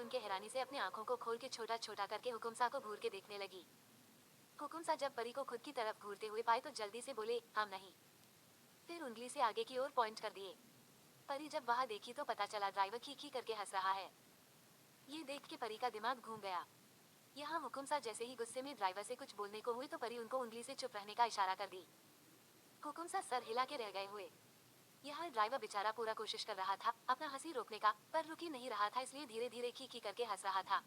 सुन के हैरानी से अपनी आंखों को खोल के छोटा छोटा करके हुकुमसा को घूर के देखने लगी। हुकुमसा जब परी को खुद की तरफ घूरते हुए पाए तो जल्दी से बोले, हम नहीं। फिर उंगली से आगे की ओर पॉइंट कर दिए। परी जब वहां देखी तो पता चला ड्राइवर खी करके हंस रहा है। ये देख के परी का दिमाग घूम गया। यहाँ हुकुमसा जैसे ही गुस्से में ड्राइवर से कुछ बोलने को हुई तो परी उनको उंगली से चुप रहने का इशारा कर दी। हुकुमसा सर हिला के रह गए हुए। यहाँ ड्राइवर बेचारा पूरा कोशिश कर रहा था अपना हंसी रोकने का, पर रुक ही नहीं रहा था, इसलिए धीरे धीरे खी करके हंस रहा था।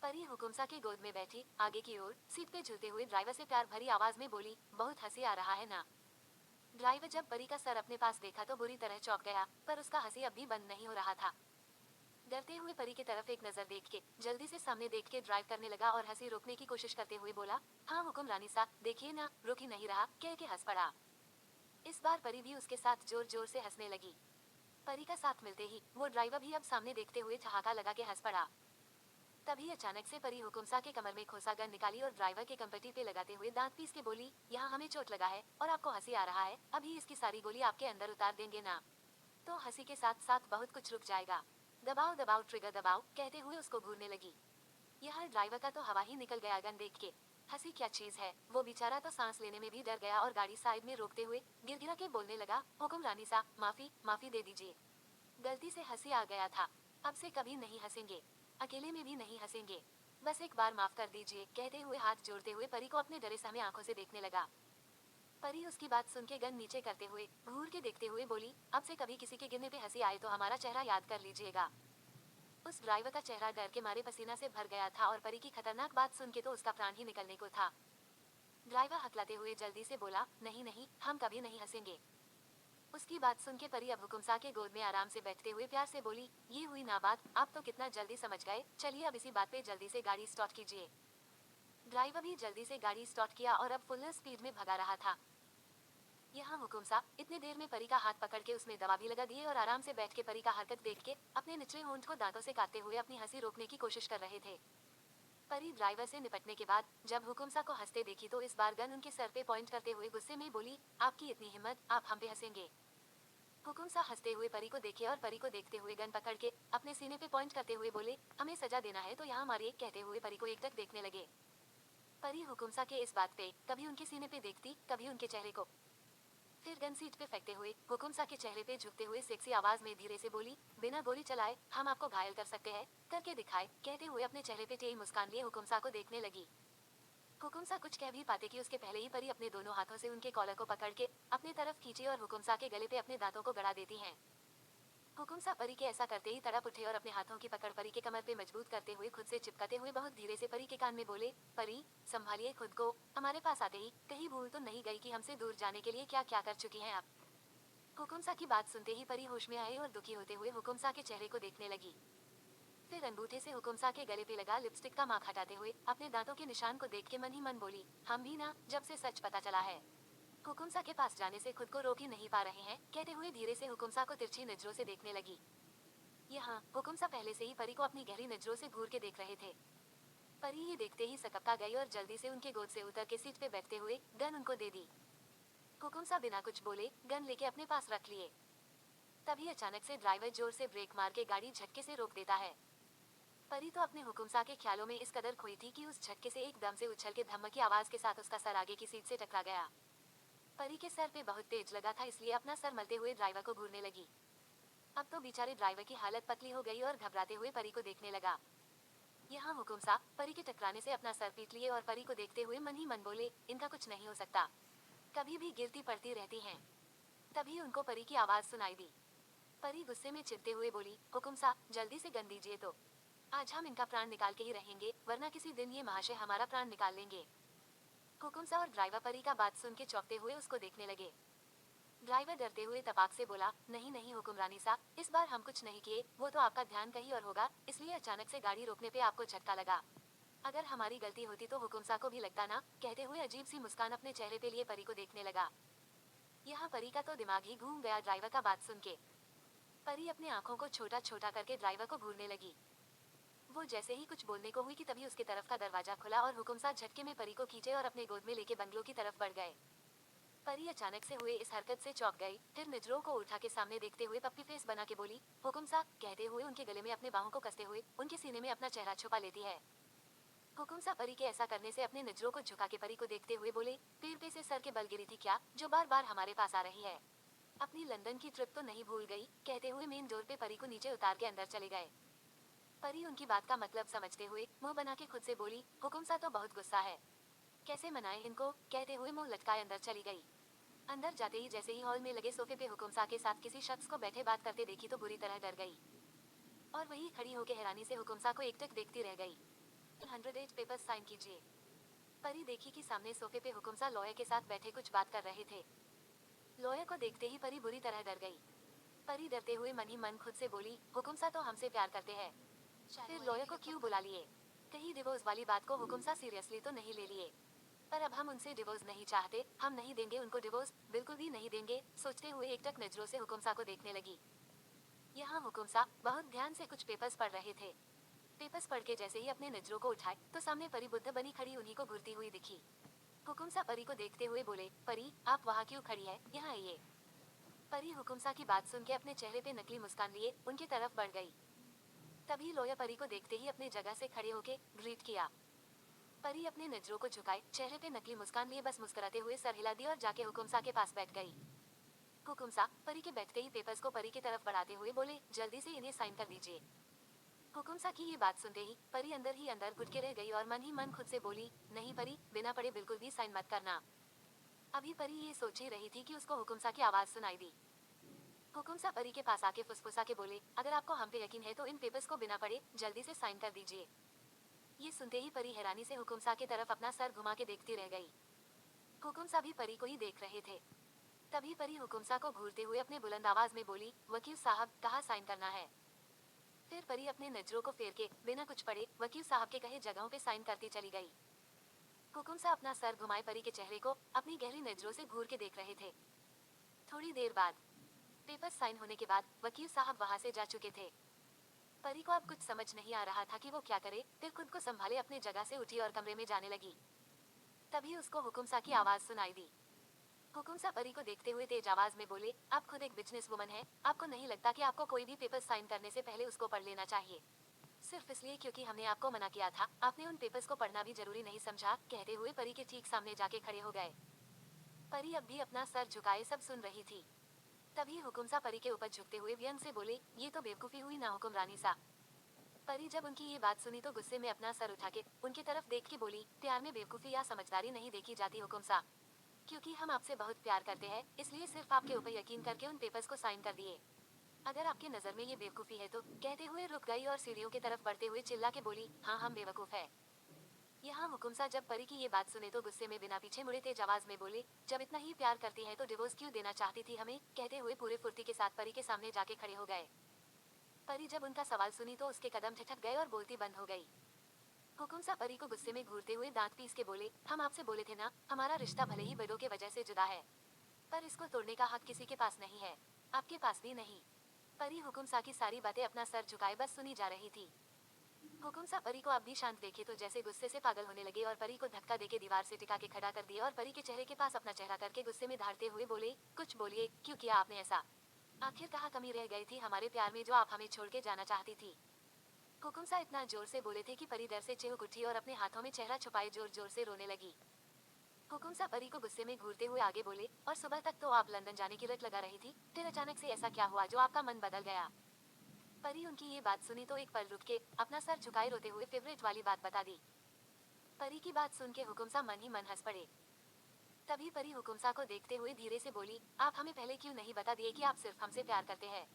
परी हुकुमसा के गोद में बैठी आगे की ओर सीट पे झूलते हुए ड्राइवर से प्यार भरी आवाज में बोली, बहुत हंसी आ रहा है ना। ड्राइवर जब परी का सर अपने पास देखा तो बुरी तरह चौंक गया, पर उसका हंसी अब भी बंद नहीं हो रहा था। डरते हुए परी की तरफ एक नजर देख के जल्दी से सामने देख के ड्राइव करने लगा और हंसी रोकने की कोशिश करते हुए बोला, हाँ हुकुम रानी सा, देखिए ना, रुक ही नहीं रहा, कह के हंस पड़ा। इस बार परी भी उसके साथ जोर जोर से हंसने लगी। परी का साथ मिलते ही वो ड्राइवर भी अब सामने देखते हुए ठहाका लगा के हंस पड़ा। तभी अचानक से परी हुकुमसा के कमर में खोसा गन निकाली और ड्राइवर के कंपटी पे लगाते हुए दांत पीस के बोली, यहाँ हमें चोट लगा है और आपको हंसी आ रहा है, अभी इसकी सारी गोली आपके अंदर उतार देंगे ना, तो हंसी के साथ साथ बहुत कुछ रुक जाएगा। दबाओ दबाओ ट्रिगर दबाओ, कहते हुए उसको घूरने लगी। यह ड्राइवर का तो हवा ही निकल गया गन देख के। हंसी क्या चीज है, वो बेचारा तो सांस लेने में भी डर गया और गाड़ी साइड में रोकते हुए गिरगिरा के बोलने लगा, हुकुम रानी सा, माफी माफी दे दीजिए, गलती से हंसी आ गया था, अब से कभी नहीं हंसेंगे, अकेले में भी नहीं हंसेंगे, बस एक बार माफ कर दीजिए, कहते हुए हाथ जोड़ते हुए परी को अपने डरे सहमे आंखों से देखने लगा। परी उसकी बात सुन के गन नीचे करते हुए घूर के देखते हुए बोली, अब से कभी किसी के गिरने पे हंसी आए तो हमारा चेहरा याद कर लीजिएगा। उस ड्राइवर का चेहरा डर के मारे पसीना से भर गया था और परी की खतरनाक बात सुन के तो उसका प्राण ही निकलने को था। ड्राइवर हकलाते हुए जल्दी से बोला, नहीं नहीं, हम कभी नहीं हंसेंगे। उसकी बात सुन के परी अब हुकुमसा के गोद में आराम से बैठते हुए प्यार से बोली, ये हुई ना बात, आप तो कितना जल्दी समझ गए, चलिए अब इसी बात पे जल्दी से गाड़ी स्टार्ट कीजिए। ड्राइवर भी जल्दी से गाड़ी स्टार्ट किया और अब फुल स्पीड में भगा रहा था। यहाँ हुकुमसा इतने देर में परी का हाथ पकड़ के उसमें दवा भी लगा दिए और आराम से बैठ के परी का हरकत देख के अपने निचले होंठ को दांतों से काटते हुए अपनी हंसी रोकने की कोशिश कर रहे थे। परी ड्राइवर से निपटने के बाद जब हुकुमसा को हंसते देखी तो इस बार गन उनके सर पे पॉइंट करते हुए गुस्से में बोली, आपकी इतनी हिम्मत, आप हम पे हंसेंगे। हुकुमसा हंसते हुए परी को देखे और परी को देखते हुए गन पकड़ के अपने सीने पे पॉइंट करते हुए बोले, हमें सजा देना है तो यहाँ मारिए, कहते हुए परी को एकटक देखने लगे। परी हुकुमसा के इस बात पे कभी उनके सीने पे देखती कभी उनके चेहरे को, फिर गन सीट पे फेंकते हुए हुकुमसा के चेहरे पे झुकते हुए सेक्सी आवाज में धीरे से बोली, बिना गोली चलाए हम आपको घायल कर सकते हैं, करके दिखाए, कहते हुए अपने चेहरे पे टेढ़ी मुस्कान लिए हुकुमसा को देखने लगी। हुकुमसा कुछ कह भी पाते कि उसके पहले ही परी अपने दोनों हाथों से उनके कॉलर को पकड़ के अपने तरफ खींचे और हुकुमसा के गले पे अपने दांतों को गड़ा देती हैं। हुकुमसा परी के ऐसा करते ही तड़प उठे और अपने हाथों की पकड़ परी के कमर पे मजबूत करते हुए खुद से चिपकाते हुए बहुत धीरे से परी के कान में बोले, परी संभालिए खुद को, हमारे पास आते ही कहीं भूल तो नहीं गई कि हमसे दूर जाने के लिए क्या क्या कर चुकी हैं आप। हुकुमसा की बात सुनते ही परी होश में आई और दुखी होते हुए हुकुमसा के चेहरे को देखने लगी। फिर अंगूठे से हुकुमसा के गले पे लगा लिपस्टिक का मार्क हटाते हुए अपने दांतों के निशान को देख के मन ही मन बोली, हम भी ना, जब से सच पता चला है हुकुमसा के पास जाने से खुद को रोक ही नहीं पा रहे हैं, कहते हुए धीरे से हुकुमसा को तिरछी नजरों से देखने लगी। यहाँ हुकुमसा पहले से ही परी को अपनी गहरी नजरों से घूर के देख रहे थे। परी ये देखते ही सकपका गई और जल्दी से उनके गोद से उतर के सीट पे बैठते हुए गन उनको दे दी। हुकुमसा बिना कुछ बोले गन लेके अपने पास रख लिए। तभी अचानक से ड्राइवर जोर से ब्रेक मार के गाड़ी झटके से रोक देता है। परी तो अपने हुकुमसा के ख्यालों में इस कदर खोई थी कि उस झटके से एकदम से उछल के धमकी आवाज के साथ उसका सर आगे की सीट से टकरा गया। परी के सर पे बहुत तेज लगा था, इसलिए अपना सर मलते हुए ड्राइवर को घूरने लगी। अब तो बेचारे ड्राइवर की हालत पतली हो गई और घबराते हुए परी को देखने लगा। यहाँ हुकुमसा परी के टकराने से अपना सर पीट लिए और परी को देखते हुए मन ही मन बोले, इनका कुछ नहीं हो सकता, कभी भी गिरती पड़ती रहती हैं। तभी उनको परी की आवाज सुनाई दी। परी गुस्से में चिढ़ते हुए बोली, हुकुमसा जल्दी से गन दीजिए तो आज हम इनका प्राण निकाल के ही रहेंगे, वरना किसी दिन ये महाशय हमारा प्राण निकाल लेंगे। हुकुमसा और ड्राइवर परी का बात सुन के चौंकते हुए उसको देखने लगे। ड्राइवर डरते हुए तपाक से बोला, नहीं नहीं हुकुमरानी साहब, इस बार हम कुछ नहीं किए, वो तो आपका ध्यान कहीं और होगा, इसलिए अचानक से गाड़ी रोकने पे आपको झटका लगा। अगर हमारी गलती होती तो हुकुमसा को भी लगता ना, कहते हुए अजीब सी मुस्कान अपने चेहरे पे लिए परी को देखने लगा। यहाँ परी का तो दिमाग ही घूम गया ड्राइवर का बात सुन के। परी अपने आंखों को छोटा छोटा करके ड्राइवर को घूरने लगी। वो जैसे ही कुछ बोलने को हुई कि तभी उसके तरफ का दरवाजा खुला और हुकुमसा झटके में परी को खींचे और अपने गोद में लेके बंगलों की तरफ बढ़ गए। परी अचानक से हुए इस हरकत से चौंक गई, फिर निजरो को उठा के सामने देखते हुए पप्पी फेस बना के बोली, हुकुम सा, कहते हुए उनके गले में अपने बाहों को कसते हुए उनके सीने में अपना चेहरा छुपा लेती है। हुकुम सा परी के ऐसा करने से अपने निजरो को झुका के परी को देखते हुए बोले, पेड़ पे से सर के बल गिरी थी क्या, जो बार बार हमारे पास आ रही है? अपनी लंदन की ट्रिप तो नहीं भूल गई? कहते हुए मेन डोर पे परी को नीचे उतार के अंदर चले गए। परी उनकी बात का मतलब समझते हुए मुंह बना के खुद से बोली, हुकुम सा तो बहुत गुस्सा है, कैसे मनाए इनको? कहते हुए मुंह लटकाए अंदर चली गई। अंदर जाते ही जैसे ही हॉल में लगे सोफे पे हुकुम सा के साथ किसी शख्स को बैठे बात करते देखी तो बुरी तरह डर गई, और वही खड़ी होकर हैरानी से हुकुम सा को एकटक देखती रह गई। 108 पेपर्स साइन कीजिए। परी देखी कि सामने सोफे पे हुकुम सा लॉयर के साथ बैठे कुछ बात कर रहे थे। लॉयर को देखते ही परी बुरी तरह डर गई। परी डरते हुए मन ही मन खुद से बोली, हुकुम सा तो हमसे प्यार करते हैं, फिर लॉयर को क्यों बुला लिए? कहीं डिवोर्स वाली बात को हुकुम सा सीरियसली तो नहीं ले लिए? पर अब हम उनसे डिवोर्स नहीं चाहते, हम नहीं देंगे उनको डिवोर्स, बिल्कुल भी नहीं देंगे। सोचते हुए एकटक नजरों से हुकुम सा को देखने लगी। यहाँ हुकुम सा बहुत ध्यान से कुछ पेपर्स पढ़ रहे थे। पेपर्स पढ़ के जैसे ही अपने नजरों को उठाए तो सामने परी बुद्ध बनी खड़ी उन्हीं को घूरती हुई दिखी। हुकुम सा परी को देखते हुए बोले, परी आप वहाँ क्यों खड़ी है, यहाँ आइए। परी हुकुम सा की बात सुन के अपने चेहरे पे नकली मुस्कान लिए उनकी तरफ बढ़ गई। तभी लॉयर परी को देखते ही अपने जगह से खड़े होके ग्रीट किया। परी अपने नजरों को झुकाए चेहरे पे नकली मुस्कान लिए बस मुस्कुराते हुए सर हिला दिया और जाके हुकुम सा के पास बैठ गई। हुकुम सा परी के बैठते ही पेपर्स को परी की तरफ बढ़ाते हुए बोले, जल्दी से इन्हें साइन कर दीजिए। हुकुम सा की ये बात सुनते ही परी अंदर ही अंदर घुट के रह गई और मन ही मन खुद से बोली, नहीं परी, बिना पढ़े बिल्कुल भी साइन मत करना। अभी परी ये सोच ही रही थी कि उसको हुकुम सा की आवाज सुनाई दी। हुकुम सा परी के पास आके फुसफुसा के बोले, अगर आपको हम पे यकीन है तो इन पेपर्स को बिना पढ़े जल्दी से साइन कर दीजिए। ये सुनते ही परी हैरानी से हुकुम सा की तरफ अपना सर घुमा के देखती रह गई। हुकुम सा भी परी को ही देख रहे थे। तभी परी हुकुम सा को घूरते हुए अपने बुलंद आवाज में बोली, वकील साहब, कहाँ साइन करना है? फिर परी अपने नजरों को फेर के बिना कुछ पढ़े वकील साहब के कहे जगहों पे साइन करती चली गई। हुकुम सा अपना सर घुमाए परी के चेहरे को अपनी गहरी नजरों से घूर के देख रहे थे। थोड़ी देर बाद पेपर साइन होने के बाद वकील साहब वहां से जा चुके थे। परी को अब कुछ समझ नहीं आ रहा था कि वो क्या करे, फिर खुद को संभाले अपने जगह से उठी और कमरे में जाने लगी। तभी उसको हुकुम सा की आवाज सुनाई दी। हुकुम सा परी को देखते हुए तेज आवाज में बोले, आप खुद एक बिजनेस वुमन है, आपको नहीं लगता कि आपको कोई भी पेपर साइन करने से पहले उसको पढ़ लेना चाहिए? सिर्फ इसलिए क्योंकि हमने आपको मना किया था, आपने उन पेपर्स को पढ़ना भी जरूरी नहीं समझा? कहते हुए परी के ठीक सामने जाके खड़े हो गए। परी अब भी अपना सर झुकाए सब सुन रही थी। तभी हुकुम सा परी के ऊपर झुकते हुए व्यंग से बोले, ये तो बेवकूफी हुई ना हुक्मरानी सा। परी जब उनकी ये बात सुनी तो गुस्से में अपना सर उठा के उनकी तरफ देख के बोली, प्यार में बेवकूफी या समझदारी नहीं देखी जाती हुकुम सा, क्योंकि हम आपसे बहुत प्यार करते हैं, इसलिए सिर्फ आपके ऊपर यकीन करके उन पेपर्स को साइन कर दिए। अगर आपके नजर में ये बेवकूफी है तो? कहते हुए रुक गई और सीढ़ियों की तरफ बढ़ते हुए चिल्ला के बोली, हाँ हम बेवकूफ है। यहाँ हुकुम सा जब परी की ये बात सुने तो गुस्से में बिना पीछे मुड़े तेज आवाज में बोले, जब इतना ही प्यार करती है तो डिवोर्स क्यों देना चाहती थी हमें? कहते हुए पूरे फुर्ती के साथ परी के सामने जाके खड़े हो गए। परी जब उनका सवाल सुनी तो उसके कदम ठिठक गए और बोलती बंद हो गई। हुकुम सा परी को गुस्से में घूरते हुए दांत पीस के बोले, हम आपसे बोले थे ना, हमारा रिश्ता भले ही बड़ों के वजह से जुदा है, पर इसको तोड़ने का हक किसी के पास नहीं है, आपके पास भी नहीं। परी हुकुम सा की सारी बातें अपना सर झुकाए बस सुनी जा रही थी। हुकुम सा परी को अब भी शांत देखे तो जैसे गुस्से से पागल होने लगे और परी को धक्का देके दीवार से टिका के खड़ा कर दिया और परी के चेहरे के पास अपना चेहरा करके गुस्से में धारते हुए बोले, कुछ बोलिए, क्यों किया आपने ऐसा? आखिर कहाँ कमी रह गई थी हमारे प्यार में जो आप हमें छोड़ के जाना चाहती थी? हुकुम सा इतना जोर से बोले थे कि परी डर से चिहुक उठी और अपने हाथों में चेहरा छुपाए जोर जोर से रोने लगी। हुकुम सा परी को गुस्से में घूरते हुए आगे बोले, और सुबह तक तो आप लंदन जाने की रट लगा रही थी, फिर अचानक से ऐसा क्या हुआ जो आपका मन बदल गया? परी उनकी ये बात सुनी तो एक पल रुक के अपना सर झुकाए रोते हुए फेवरेट वाली बात बता दी। परी की बात सुन के हुकुम सा मन ही मन हंस पड़े। तभी परी हुकुम सा को देखते हुए धीरे से बोली, आप हमें पहले क्यों नहीं बता दिए कि आप सिर्फ हमसे प्यार करते हैं?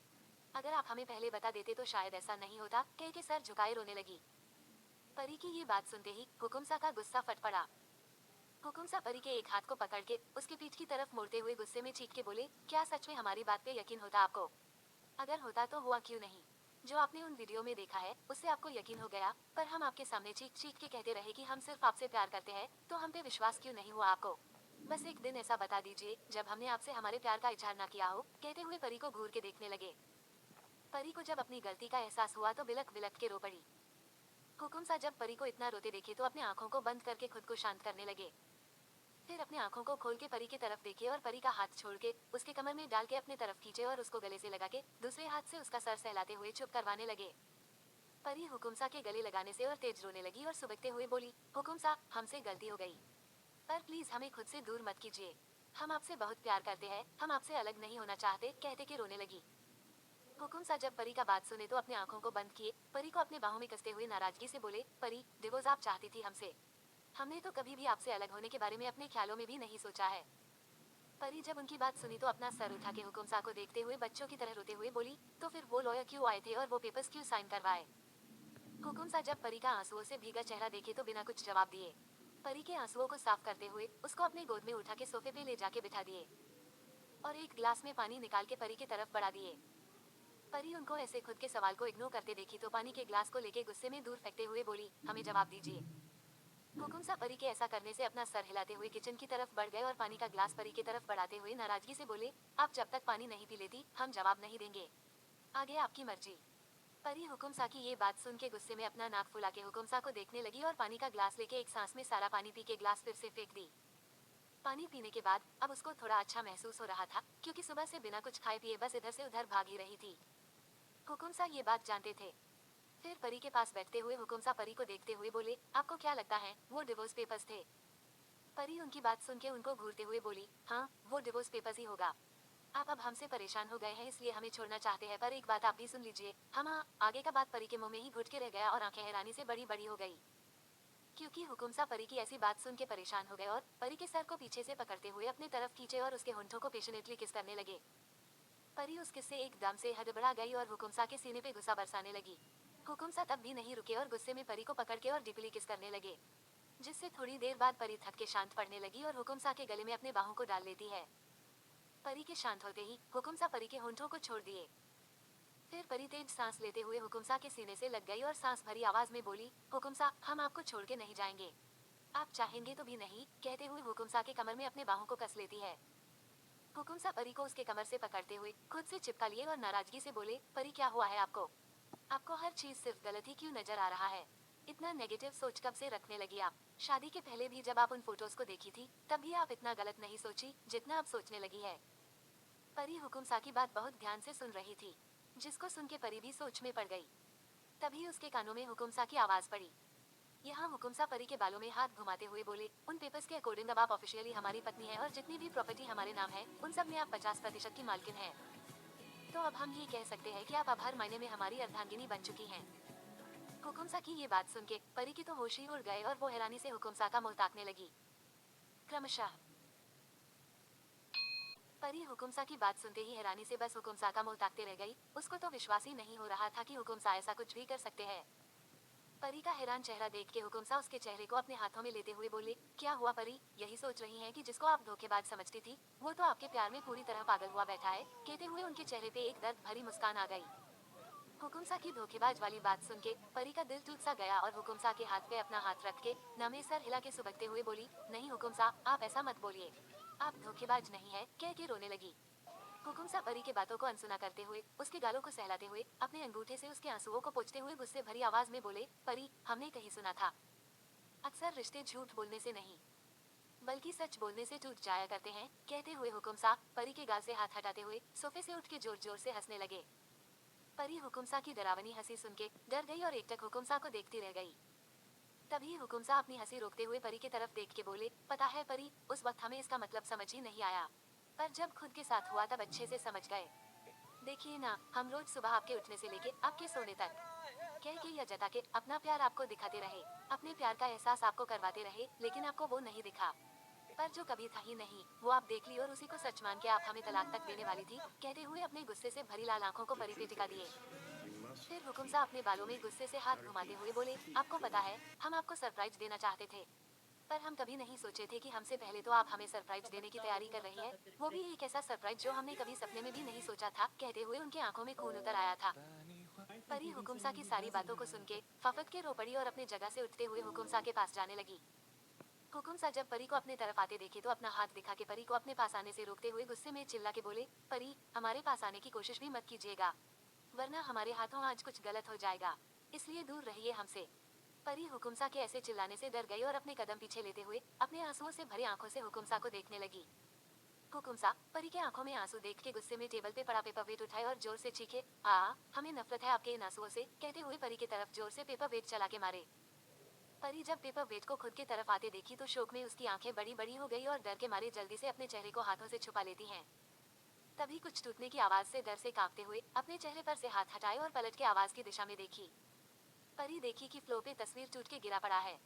अगर आप हमें पहले बता देते तो शायद ऐसा नहीं होता। कह के सर झुकाए रोने लगी। परी की ये बात सुनते ही हुकुम सा का गुस्सा फट पड़ा। हुकुम सा परी के एक हाथ को पकड़ के उसके पीठ की तरफ मुड़ते हुए गुस्से में चीख के बोले, क्या सच में हमारी बात पे यकीन होता आपको? अगर होता तो हुआ क्यों नहीं? जो आपने उन वीडियो में देखा है उससे आपको यकीन हो गया, पर हम आपके सामने चीख चीख के कहते रहे कि हम सिर्फ आपसे प्यार करते हैं, तो हम पे विश्वास क्यों नहीं हुआ आपको? बस एक दिन ऐसा बता दीजिए जब हमने आपसे हमारे प्यार का इजहार ना किया हो। कहते हुए परी को घूर के देखने लगे। परी को जब अपनी गलती का एहसास हुआ तो बिलक बिलक के रो पड़ी। हुकुम सा जब परी को इतना रोते देखे तो अपने आंखों को बंद करके खुद को शांत करने लगे। फिर अपने आंखों को खोल के परी की तरफ देखे और परी का हाथ छोड़ के उसके कमर में डाल के अपने तरफ खींचे और उसको गले से लगा के दूसरे हाथ से उसका सर सहलाते हुए चुप करवाने लगे। परी हुकुमसा के गले लगाने से और तेज रोने लगी और सुबकते हुए बोली, हुकुमसा, हमसे गलती हो गई, पर प्लीज हमें खुद से दूर मत कीजिए। हम आपसे बहुत प्यार करते हैं, हम आपसे अलग नहीं होना चाहते, कहते के रोने लगी। हुकुमसा जब परी का बात सुने तो अपने आंखों को बंद किए परी को अपने बाहों में कसते हुए नाराजगी से बोले, परी, डिवोर्स आप चाहती थी हमसे, हमने तो कभी भी आपसे अलग होने के बारे में अपने ख्यालों में भी नहीं सोचा है। परी जब उनकी बात सुनी तो अपना सर उठा के हुकुमसा को देखते हुए बच्चों की तरह रोते हुए बोली, तो फिर वो लॉयर क्यों आए थे और वो पेपर्स क्यों साइन करवाए? हुकुमसा जब परी का आंसुओं से भीगा चेहरा देखे तो बिना कुछ जवाब दिए परी के आंसुओं को साफ करते हुए उसको अपने गोद में उठा के सोफे पे ले जाके बिठा दिए और एक गिलास में पानी निकाल के परी की तरफ बढ़ा दिए। परी उनको ऐसे खुद के सवाल को इग्नोर करते देखी तो पानी के गिलास को लेके गुस्से में दूर फेंकते हुए बोली, हमें जवाब दीजिए। हुकुमसा परी के ऐसा करने से अपना सर हिलाते हुए किचन की तरफ बढ़ गए और पानी का ग्लास परी की तरफ बढ़ाते हुए नाराजगी से बोले, आप जब तक पानी नहीं पी लेती हम जवाब नहीं देंगे, आगे आपकी मर्जी। परी हुकुमसा की ये बात सुन के गुस्से में अपना नाक फुला के हुकुमसा को देखने लगी और पानी का ग्लास लेके एक सांस में सारा पानी पी के ग्लास फिर से फेंक दी। पानी पीने के बाद अब उसको थोड़ा अच्छा महसूस हो रहा था क्योंकि सुबह से बिना कुछ खाए पिए बस इधर से उधर भाग ही रही थी। हुकुमसा ये बात जानते थे। फिर परी के पास बैठते हुए हुकुमसा परी को देखते हुए बोले, आपको क्या लगता है वो डिवोर्स पेपर्स थे? परी उनकी बात सुन के उनको घूरते हुए बोली, हाँ वो डिवोर्स पेपर्स ही होगा। आप अब हमसे परेशान हो गए हैं इसलिए हमें छोड़ना चाहते हैं, पर एक बात आप भी सुन लीजिए। हम हाँ, आगे का बात परी के मुंह में ही घुट के रह गया और आंखें हैरानी से बड़ी बड़ी हो गई क्योंकि हुकुमसा परी की ऐसी बात सुन के परेशान हो गए और परी के सर को पीछे से पकड़ते हुए अपने तरफ खींचे और उसके होंठों को पेशनेटली किस करने लगे। परी उस किस से एकदम से हड़बड़ा गई और हुकुमसा के सीने पे गुस्सा बरसाने लगी। हुकुमसा तब भी नहीं रुके और गुस्से में परी को पकड़ के और डीपली किस करने लगे, जिससे थोड़ी देर बाद परी थक के शांत पड़ने लगी और हुकुमसा के गले में अपने बाहों को डाल लेती है। परी के शांत होते ही हुकुमसा परी के होंठों को छोड़ दिए। फिर परी तेज सांस लेते हुए हुकुमसा के सीने से लग गई और सांस भरी आवाज में बोली, हुकुमसा, हम आपको छोड़ के नहीं जाएंगे, आप चाहेंगे तो भी नहीं, कहते हुए हुकुमसा के कमर में अपने बाहों को कस लेती है। हुकुमसा परी को उसके कमर से पकड़ते हुए खुद से चिपका लिए और नाराजगी से बोले, परी क्या हुआ है आपको? आपको हर चीज सिर्फ गलत ही क्यों नजर आ रहा है? इतना नेगेटिव सोच कब से रखने लगी आप? शादी के पहले भी जब आप उन फोटोज को देखी थी तब भी आप इतना गलत नहीं सोची जितना आप सोचने लगी है। परी हुकुमसा की बात बहुत ध्यान से सुन रही थी, जिसको सुन के परी भी सोच में पड़ गई। तभी उसके कानों में हुकुमसा की आवाज पड़ी। यहाँ हुकुमसा परी के बालों में हाथ घुमाते हुए बोले, उन पेपर्स के अकॉर्डिंग अब आप ऑफिशियली हमारी पत्नी है और जितनी भी प्रॉपर्टी हमारे नाम है उन सब में आप 50% की मालकिन है। तो अब हम ये कह सकते हैं कि आप अब हर महीने में हमारी अर्धांगिनी बन चुकी हैं। हुकुमसा की ये बात सुन के परी की तो होश ही उड़ गए और वो हैरानी से हुकुमसा का मुंह ताकने लगी। क्रमशः परी हुकुमसा की बात सुनते ही हैरानी से बस हुकुमसा का मुंह ताकते रह गई। उसको तो विश्वास ही नहीं हो रहा था कि हुकुमसा ऐसा कुछ भी कर सकते हैं। परी का हैरान चेहरा देख के हुकुमसा उसके चेहरे को अपने हाथों में लेते हुए बोले, क्या हुआ परी, यही सोच रही हैं कि जिसको आप धोखेबाज समझती थी वो तो आपके प्यार में पूरी तरह पागल हुआ बैठा है, कहते हुए उनके चेहरे पे एक दर्द भरी मुस्कान आ गई। हुकुमसा की धोखेबाज वाली बात सुन के परी का दिल टूट सा गया और हुकुमसा के हाथ पे अपना हाथ रख के नमे सर हिला के सुबकते हुए बोली, नहीं हुकुमसा, आप ऐसा मत बोलिए, आप धोखेबाज नहीं है, कह के रोने लगी। हुकुमसा परी के बातों को अनसुना करते हुए उसके गालों को सहलाते हुए अपने अंगूठे से उसके आंसुओं को पोंछते हुए गुस्से भरी आवाज में बोले, परी, हमने कहीं सुना था, अक्सर रिश्ते झूठ बोलने से नहीं बल्कि सच बोलने से टूट जाया करते हैं, कहते हुए हुकुमसा परी के गाल से हाथ हटाते हुए सोफे से उठ के जोर जोर से हंसने लगे। परी हुकुमसा की डरावनी हंसी सुन के डर गई और एकटक हुकुमसा को देखती रह गई। तभी हुकुमसा अपनी हंसी रोकते हुए परी की तरफ देख के बोले, पता है परी, उस वक्त हमें इसका मतलब समझ ही नहीं आया, पर जब खुद के साथ हुआ तब अच्छे से समझ गए। देखिए ना, हम रोज सुबह आपके उठने से लेके आपके सोने तक कह के या जता के अपना प्यार आपको दिखाते रहे, अपने प्यार का एहसास आपको करवाते रहे, लेकिन आपको वो नहीं दिखा। पर जो कभी था ही नहीं वो आप देख ली और उसी को सच मान के आप हमें तलाक तक देने वाली थी, कहते हुए अपने गुस्से से भरी लाल आंखों को परी पे टिका दिए। फिर हुकुमसा अपने बालों में गुस्से से हाथ घुमाते हुए बोले, आपको पता है, हम आपको सरप्राइज देना चाहते थे, पर हम कभी नहीं सोचे थे कि हमसे पहले तो आप हमें सरप्राइज देने की तैयारी कर रही है, वो भी एक ऐसा सरप्राइज जो हमने कभी सपने में भी नहीं सोचा था, कहते हुए उनके आंखों में खून उतर आया था। परी हुकुमसा की सारी बातों को सुन के फफक के रो पड़ी और अपने जगह से उठते हुए हुकुमसा के पास जाने लगी। हुकुमसा जब परी को अपने तरफ आते देखे तो अपना हाथ दिखा के परी को अपने पास आने से रोकते हुए गुस्से में चिल्ला के बोले, परी, हमारे पास आने की कोशिश भी मत कीजिएगा, वरना हमारे हाथों आज कुछ गलत हो जाएगा, इसलिए दूर रहिए हमसे। परी हुकुमसा के ऐसे चिल्लाने से डर गई और अपने कदम पीछे लेते हुए अपने आंसुओं से भरी आंखों से हुकुमसा को देखने लगी। हुकुमसा परी के आंखों में आंसू देख के गुस्से में टेबल पे पड़ा पेपर वेट उठाए और जोर से चीखे, हमें नफरत है आपके इन आंसुओं से, कहते हुए परी की तरफ जोर से पेपर वेट चला के मारे। परी जब पेपर वेट को खुद की तरफ आते देखी तो शोक में उसकी आंखें बड़ी बड़ी हो गई और डर के मारे जल्दी से अपने चेहरे को हाथों से छुपा लेती हैं। तभी कुछ टूटने की आवाज से डर से कांपते हुए अपने चेहरे पर से हाथ हटाए और पलट के आवाज की दिशा में देखी। परी देखी कि फ्लो पे तस्वीर टूट के गिरा पड़ा है।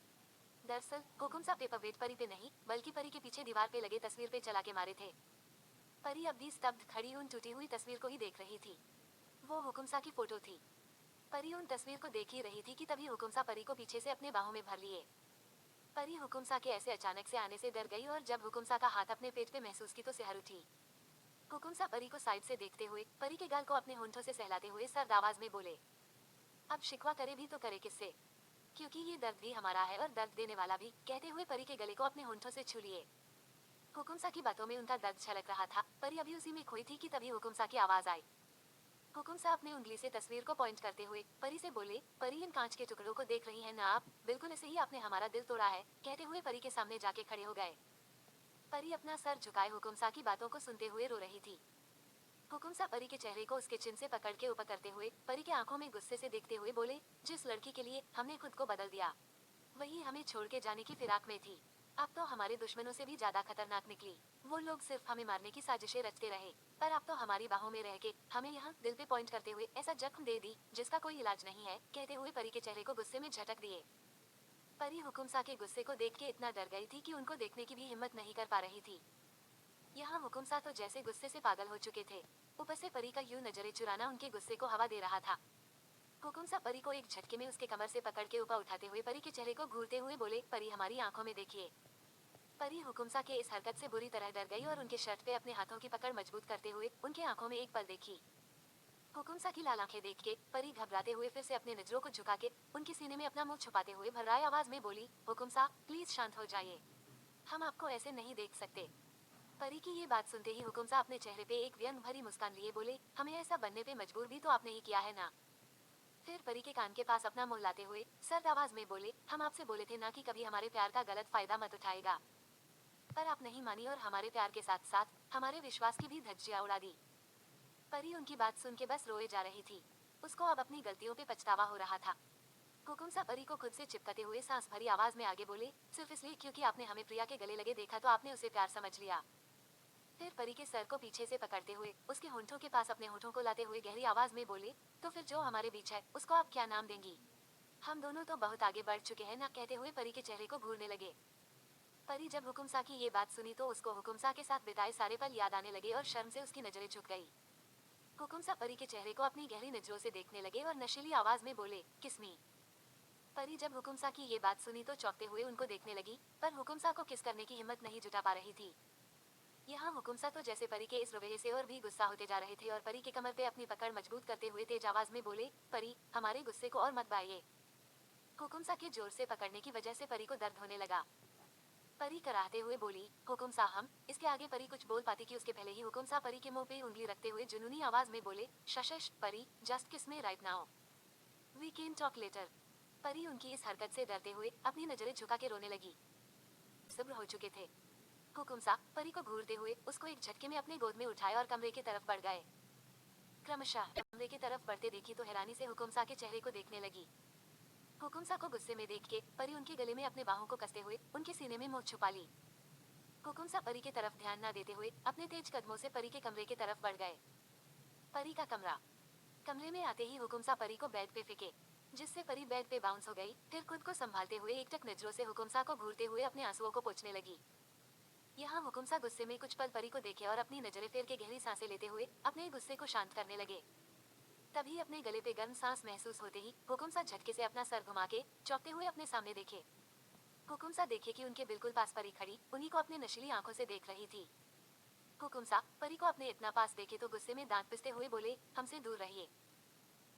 दरअसल हुकुमसा पेपर वेट परी पे नहीं बल्कि परी के पीछे दीवार पे लगे तस्वीर पे चला के मारे थे। परी अब भी स्तब्ध खड़ी उन टूटी हुई तस्वीर को ही देख रही थी। वो हुकुमसा की फोटो थी। परी उन तस्वीर को देख ही रही थी कि तभी हुकुमसा परी को पीछे से अपने बाहों में भर लिए। परी हुकुमसा के ऐसे अचानक से आने से डर गई और जब हुकुमसा का हाथ अपने पेट पे महसूस की तो सिहर उठी। हुकुमसा परी को साइड से देखते हुए परी के गाल को अपने होंठों से सहलाते हुए सर्द आवाज में बोले, अब शिकवा करे भी तो करे किससे, क्योंकि ये दर्द भी हमारा है और दर्द देने वाला भी, कहते हुए परी के गले को अपने होंठों से छू लिए। हुकुमसा की बातों में उनका दर्द छलक रहा था। परी अभी उसी में खोई थी कि तभी हुकुमसा की आवाज आई। हुकुमसा अपनी उंगली से तस्वीर को पॉइंट करते हुए परी से बोले, परी इन कांच के टुकड़ों को देख रही हैं ना आप, बिल्कुल ऐसे ही आपने हमारा दिल तोड़ा है, कहते हुए परी के सामने जाके खड़े हो गए। परी अपना सर झुकाए हुकुमसा की बातों को सुनते हुए रो रही थी। हुकुमसा परी के चेहरे को उसके चिन से पकड़ के ऊपर करते हुए परी के आंखों में गुस्से से देखते हुए बोले, जिस लड़की के लिए हमने खुद को बदल दिया वही हमें छोड़ के जाने की फिराक में थी। अब तो हमारे दुश्मनों से भी ज्यादा खतरनाक निकली। वो लोग सिर्फ हमें मारने की साजिशें रचते रहे, पर अब तो हमारी बाहों में रह के हमें यहाँ दिल पे पॉइंट करते हुए ऐसा जख्म दे दी जिसका कोई इलाज नहीं है, कहते हुए परी के चेहरे को गुस्से में झटक दिए। परी हुकुमसा के गुस्से को देख के इतना डर गई थी कि उनको देखने की भी हिम्मत नहीं कर पा रही थी। यहाँ हुकुमसा तो जैसे गुस्से से पागल हो चुके थे, ऊपर से परी का यूं नजरें चुराना उनके गुस्से को हवा दे रहा था। हुकुमसा परी को एक झटके में उसके कमर से पकड़ के ऊपर उठाते हुए परी के चेहरे को घूरते हुए बोले, परी हमारी आंखों में देखिए। परी हुकुमसा के इस हरकत से बुरी तरह डर गई और उनके शर्ट पे अपने हाथों की पकड़ मजबूत करते हुए उनके आंखों में एक पल देखी। हुकुमसा की लाल आंखें देख के परी घबराते हुए फिर से अपने नजरों को झुका के उनके सीने में अपना मुंह छुपाते हुए भर्राए आवाज में बोली, हुकुमसा प्लीज शांत हो जाइए, हम आपको ऐसे नहीं देख सकते। परी की ये बात सुनते ही हुकुमसा अपने चेहरे पे एक व्यंग भरी मुस्कान लिए बोले, हमें ऐसा बनने पे मजबूर भी तो आपने ही किया है ना। फिर परी के कान के पास अपना मुंह लाते हुए सर्द आवाज में बोले, हम आपसे बोले थे ना कि कभी हमारे प्यार का गलत फायदा मत उठाएगा, पर आप नहीं मानी और हमारे प्यार के साथ साथ हमारे विश्वास की भी धज्जियां उड़ा दी। परी उनकी बात सुन के बस रोए जा रही थी। उसको अब अपनी गलतियों पे पछतावा हो रहा था। हुकुमसा परी को खुद से चिपकते हुए सांस भरी आवाज में आगे बोले, सिर्फ इसलिए क्योंकि आपने हमें प्रिया के गले लगे देखा तो आपने उसे प्यार समझ लिया। फिर परी के सर को पीछे से पकड़ते हुए उसके होंठों के पास अपने होंठों को लाते हुए गहरी आवाज में बोले, तो फिर जो हमारे बीच है उसको आप क्या नाम देंगी, हम दोनों तो बहुत आगे बढ़ चुके हैं ना, कहते हुए परी के चेहरे को घूरने लगे। परी जब हुकुमसा की ये बात सुनी तो उसको हुकुमसा के साथ बिताए सारे पल याद आने लगे और शर्म से उसकी नजरें झुक गई। हुकुमसा परी के चेहरे को अपनी गहरी नजरों से देखने लगे और नशीली आवाज में बोले, किसमी। परी जब हुकुमसा की ये बात सुनी तो चौंकते हुए उनको देखने लगी, पर हुकुमसा को किस करने की हिम्मत नहीं जुटा पा रही थी। यहाँ हुकुमसा तो जैसे परी के इस रवैये से और भी गुस्सा होते जा रहे थे और परी के कमर पे अपनी पकड़ मजबूत करते हुए तेज आवाज में बोले, परी हमारे गुस्से को और मत बाइए। हुकुमसा के जोर से पकड़ने की वजह से परी को दर्द होने लगा। परी कराहते हुए बोली, हुकुमसा हम, इसके आगे परी कुछ बोल पाती कि उसके पहले ही हुकुमसा परी के मुंह पे उंगली रखते हुए जुनूनी आवाज में बोले, शशश परी just kiss me right now, we can talk later. Pari उनकी इस हरकत से डरते हुए अपनी नजरें झुका के रोने लगी। सब्र हो चुके थे। हुकुमसा परी को घूरते हुए उसको एक झटके में अपने गोद में उठाए और कमरे की तरफ बढ़ गए। क्रमशः कमरे की तरफ बढ़ते देखी तो हैरानी से हुकुमसा के चेहरे को देखने लगी। हुकुमसा को गुस्से में देख के परी उनके गले में अपने बाहों को कसते हुए उनके सीने में मुंह छुपा ली। हुकुमसा परी के तरफ ध्यान न देते हुए अपने तेज कदमों से परी के कमरे की तरफ बढ़ गए। परी का कमरा। कमरे में आते ही हुकुमसा परी को बेड पे फेंके, जिससे परी बेड पे बाउंस हो गई। फिर खुद को संभालते हुए एकटक नजरों से हुकुमसा को घूरते हुए अपने आंसुओं को पोंछने लगी। यहाँ हुकुमसा गुस्से में कुछ पल परी को देखे और अपनी नजरें फेर के गहरी सांसें लेते हुए अपने गुस्से को शांत करने लगे। तभी अपने गले पे गर्म सांस महसूस होते ही हुकुमसा झटके से अपना सर घुमा के चौंकते हुए अपने सामने देखे। हुकुमसा देखे कि उनके बिल्कुल पास परी खड़ी उन्हीं को अपने नशीली आंखों से देख रही थी। हुकुमसा परी को अपने इतना पास देखे तो गुस्से में दांत पिसते हुए बोले, हमसे दूर रहिए।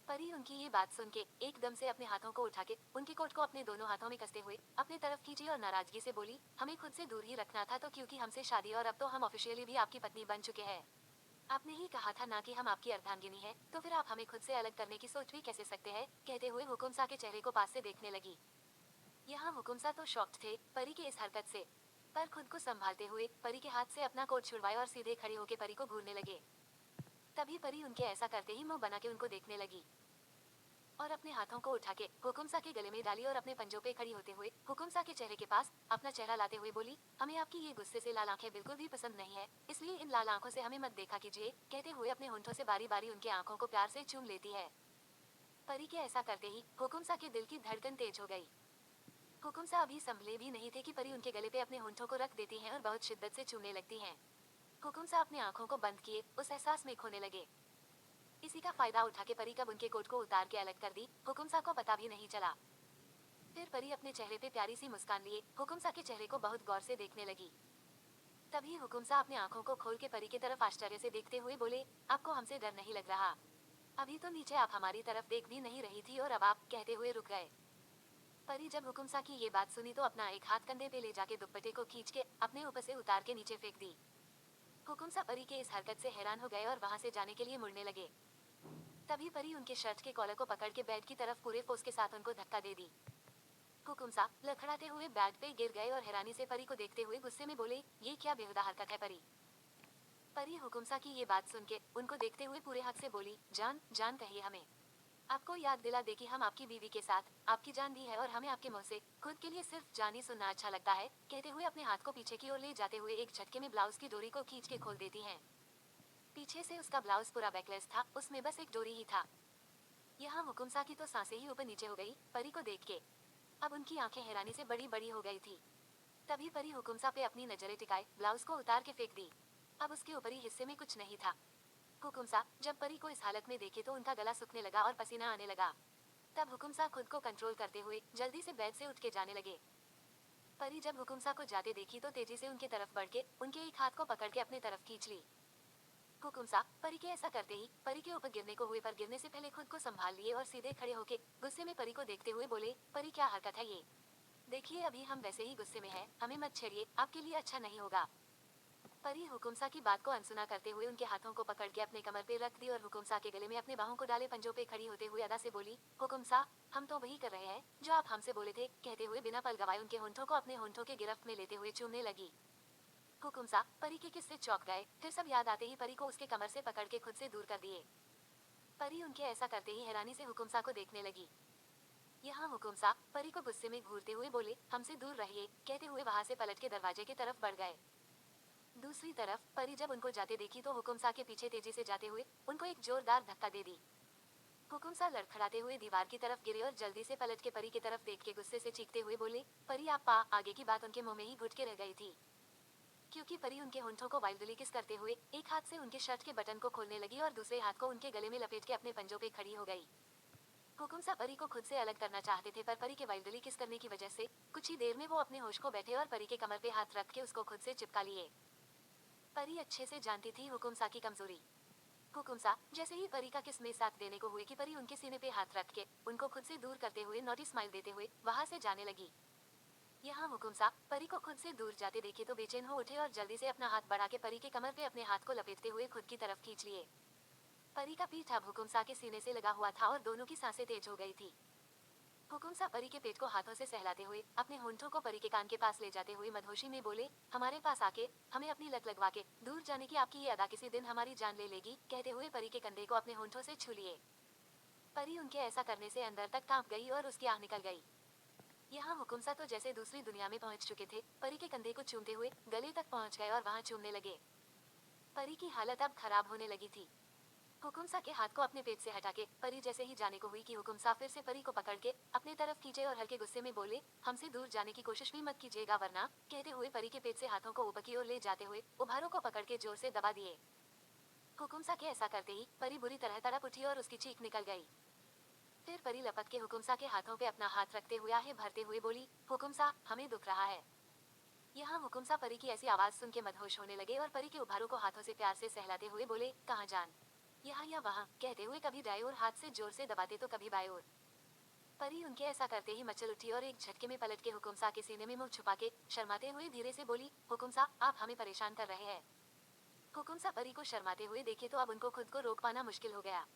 परी उनकी ये बात सुन के एकदम से अपने हाथों को उठा के उनके कोट को अपने दोनों हाथों में कसते हुए अपने तरफ खींची और नाराजगी से बोली, हमें खुद से दूर ही रखना था तो क्योंकि हमसे शादी और अब तो हम ऑफिशियली भी आपकी पत्नी बन चुके हैं। आपने ही कहा था ना कि हम आपकी अर्धांगिनी है, तो फिर आप हमें खुद से अलग करने की सोच भी कैसे सकते हैं, कहते हुए हुकुमसा के चेहरे को पास से देखने लगी। यहाँ हुकुमसा तो शॉक्ड थे परी की इस हरकत से, पर खुद को संभालते हुए परी के हाथ से अपना कोट छुड़वाए और सीधे खड़े होकर परी को घूरने लगे। तभी परी उनके ऐसा करते ही मुंह बना के उनको देखने लगी और अपने हाथों को उठा के हुकुमसा के गले में डाली और अपने पंजों पे खड़ी होते हुए हुकुमसा के चेहरे के पास अपना चेहरा लाते हुए बोली, हमें आपकी ये गुस्से से लाल आंखें बिल्कुल भी पसंद नहीं है, इसलिए इन लाल आंखों से हमें मत देखा कीजिए, कहते हुए अपने होंठों से बारी बारी उनकी आंखों को प्यार से चूम लेती है। परी के ऐसा करते ही हुकुमसा के दिल की धड़कन तेज हो गई। हुकुमसा अभी संभले भी नहीं थे कि परी उनके गले पे अपने होंठों को रख देती हैं और बहुत शिद्दत से चूमने लगती हैं। हुकुमसा अपनी आंखों को बंद किए उस एहसास में खोने लगे। इसी का फायदा उठा के परी कब उनके कोट को उतार के अलग कर दी, हुकुमसा को पता भी नहीं चला। फिर परी अपने चेहरे पे प्यारी सी मुस्कान लिए हुकुमसा के चेहरे को बहुत गौर से देखने लगी। तभी हुकुमसा अपने आंखों को खोल के परी की तरफ आश्चर्य से देखते हुए बोले, आपको हमसे डर नहीं लग रहा? अभी तो नीचे आप हमारी तरफ देख भी नहीं रही थी और अब आप, कहते हुए रुक गए। परी जब हुकुमसा की ये बात सुनी तो अपना एक हाथ कंधे पे ले जाके दुपट्टे को खींच के अपने ऊपर से उतार के नीचे फेंक दी। हुकुमसा परी के इस हरकत से हैरान हो गए और वहां से जाने के लिए मुड़ने लगे। तभी परी उनके शर्ट के कॉलर को पकड़ के बेड की तरफ पूरे फोर्स के साथ उनको धक्का दे दी। हुकुमसा लड़खड़ाते हुए बेड पे गिर गए और हैरानी से परी को देखते हुए गुस्से में बोले, ये क्या बेहुदा हरकत है परी? परी हुकुमसा की ये बात सुन के उनको देखते हुए पूरे हक से बोली, जान जान कहिए हमें। आपको याद दिला दे कि हम आपकी बीवी के साथ आपकी जान दी है और हमें आपके मुंह से खुद के लिए सिर्फ जान ही सुनना अच्छा लगता है, कहते हुए अपने हाथ को पीछे की ओर ले जाते हुए एक झटके में ब्लाउज की डोरी को खींच के खोल देती हैं। पीछे से उसका ब्लाउज पूरा बैकलेस था, उसमें बस एक डोरी ही था। यहाँ हुकुमसा की तो सांसें ही ऊपर नीचे हो गई परी को देख के। अब उनकी आंखें हैरानी से बड़ी बड़ी हो गई थी। तभी परी हुकुमसा पे अपनी नजरें टिकाए ब्लाउज को उतार के फेंक दी। अब उसके ऊपरी हिस्से में कुछ नहीं था। हुकुमसा जब परी को इस हालत में देखे तो उनका गला सूखने लगा और पसीना आने लगा। तब हुकुमसा खुद को कंट्रोल करते हुए जल्दी से बेड से उठ के जाने लगे। परी जब हुकुमसा को जाते देखी तो तेजी से उनके तरफ बढ़ के उनके एक हाथ को पकड़ के अपने तरफ खींच ली। हुकुमसा परी के ऐसा करते ही परी के ऊपर गिरने को हुए पर गिरने से पहले खुद को संभाल लिए और सीधे खड़े होके गुस्से में परी को देखते हुए बोले, परी क्या हरकत है ये? देखिए अभी हम वैसे ही गुस्से में हैं, हमें मत छेड़िए, आपके लिए अच्छा नहीं होगा। परी हुकुमसा की बात को अनसुना करते हुए उनके हाथों को पकड़ के अपने कमर पे रख दी और हुकुमसा के गले में अपने बाहों को डाले पंजों पे खड़ी होते हुए अदा से बोली, हुकुमसा हम तो वही कर रहे हैं जो आप हमसे बोले थे, कहते हुए बिना पल गवाए उनके होंठों को अपने होंठों के गिरफ्त में लेते हुए चूमने लगी। हुकुमसा परी के किस्से चौंक गए, फिर सब याद आते ही परी को उसके कमर से पकड़ के खुद से दूर कर दिए। परी उनके ऐसा करते ही हैरानी से हुकुमसा को देखने लगी। यहाँ हुकुमसा परी को गुस्से में घूरते हुए बोले, हमसे दूर रहिए, कहते हुए वहां से पलट के दरवाजे की तरफ बढ़ गए। दूसरी तरफ परी जब उनको जाते देखी तो हुकुमसा के पीछे तेजी से जाते हुए उनको एक जोरदार धक्का दे दी। हुकुमसा लड़खड़ाते हुए दीवार की तरफ गिरे और जल्दी से पलट के परी की तरफ देख के गुस्से से चीखते हुए बोले, परी आप पा, आगे की बात उनके मुंह में ही घुट के रह गई थी, क्योंकि परी उनके होंठों को वाइल्डली किस करते हुए एक हाथ से उनके शर्ट के बटन को खोलने लगी और दूसरे हाथ को उनके गले में लपेट के अपने पंजों पे खड़ी हो गई। हुकुमसा परी को खुद से अलग करना चाहते थे पर परी के वाइल्डली किस करने की वजह से कुछ ही देर में वो अपने होश को बैठे और परी के कमर पे हाथ रख के उसको खुद से चिपका लिए। परी अच्छे से जानती थी हुकुमसा की कमजोरी। हुकुमसा जैसे ही परी का किस में साथ देने को हुए कि परी उनके सीने पे हाथ रख के उनको खुद से दूर करते हुए नोटी स्माइल देते हुए वहां से जाने लगी। यहाँ हुकुमसा परी को खुद से दूर जाते देखे तो बेचैन हो उठे और जल्दी से अपना हाथ बढ़ा के परी के कमर पे अपने हाथ को लपेटते हुए खुद की तरफ खींच लिए। परी का पीठ अब हुकुमसा के सीने से लगा हुआ था और दोनों की सांसें तेज हो गई थी। हुकुमसा परी के पेट को हाथों से सहलाते हुए अपने होंठों को परी के कान के पास ले जाते हुए मधोशी में बोले, हमारे पास आके हमें अपनी लत लगवा के दूर जाने की आपकी ये अदा किसी दिन हमारी जान ले लेगी, कहते हुए परी के कंधे को अपने होंठों से छू लिए। परी उनके ऐसा करने से अंदर तक कांप गई और उसकी आह निकल गई। यहाँ हुकुमसा तो जैसे दूसरी दुनिया में पहुंच चुके थे, परी के कंधे को चूमते हुए गले तक पहुंच गए और वहां चूमने लगे। परी की हालत अब खराब होने लगी थी। हुकुमसा के हाथ को अपने पेट से हटा के परी जैसे ही जाने को हुई कि हुकुमसा फिर से परी को पकड़ के अपने तरफ खींचे और हल्के गुस्से में बोले, हमसे दूर जाने की कोशिश भी मत कीजिएगा वरना, कहते हुए परी के पेट से हाथों को ऊपर की ओर ले जाते हुए उभारों को पकड़ के जोर से दबा दिए। हुकुमसा के ऐसा करते ही परी बुरी तरह तड़प उठी और उसकी चीख निकल गई। फिर परी लपक के हुकुमसा के हाथों पे अपना हाथ रखते हुए आहे भरते हुए बोली, हुकुमसा हमें दुख रहा है। यहाँ हुकुमसा परी की ऐसी आवाज सुन के मदहोश होने लगे और परी के उभारों को हाथों से प्यार से सहलाते हुए बोले, कहाँ जान, यहाँ या वहाँ, कहते हुए कभी दाएं ओर हाथ से जोर से दबाते तो कभी बाएं ओर। परी उनके ऐसा करते ही मचल उठी और एक झटके में पलट के हुकुमसा के सीने में मुंह छुपा के शर्माते हुए धीरे से बोली, हुकुमसा आप हमें परेशान कर रहे हैं। हुकुमसा परी को शर्माते हुए देखे तो अब उनको खुद को रोक पाना मुश्किल हो गया।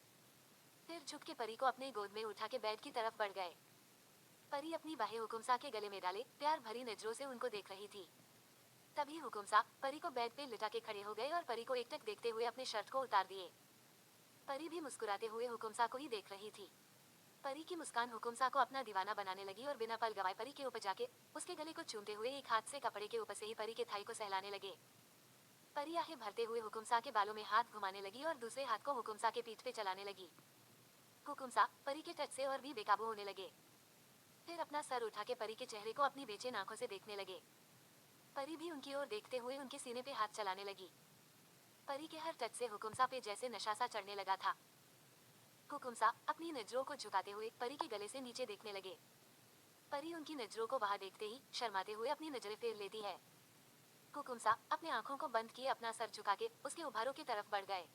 फिर झुक के परी को अपने गोद में उठा के बेड की तरफ बढ़ गए। परी अपनी बाहें हुकुमसा के गले में डाले प्यार भरी नजरों से उनको देख रही थी। तभी हुकुमसा परी को बेड पे लिटा के खड़े हो गए और परी को एकटक देखते हुए अपने शर्ट को उतार दिए। परी भी मुस्कुराते हुए हुकुमसा को ही देख रही थी। परी की मुस्कान हुकुमसा को अपना दीवाना बनाने लगी और बिना पल गवाए परी के ऊपर जाके उसके गले को चूमते हुए एक हाथ से कपड़े के ऊपर से ही परी के थाई को सहलाने लगे। परी आहें भरते हुए हुकुमसा के बालों में हाथ घुमाने लगी और दूसरे हाथ को हुकुमसा के पीठ पे चलाने लगी। हुकुमसा परी के टच से और भी बेकाबू होने लगे। फिर अपना सर उठा के परी के चेहरे को अपनी बेचैन आंखों से देखने लगे। परी भी उनकी ओर देखते हुए उनके सीने पे हाथ चलाने लगी। परी के हर टच से हुकुमसा पे जैसे नशा सा चढ़ने लगा था। हुकुमसा अपनी नजरों को झुकाते हुए परी के गले से नीचे देखने लगे। परी उनकी नजरों को वहां देखते ही शर्माते हुए अपनी नजरें फेर लेती है। हुकुमसा अपने आंखों को बंद किए अपना सर झुका के उसके उभारों की तरफ बढ़ गए।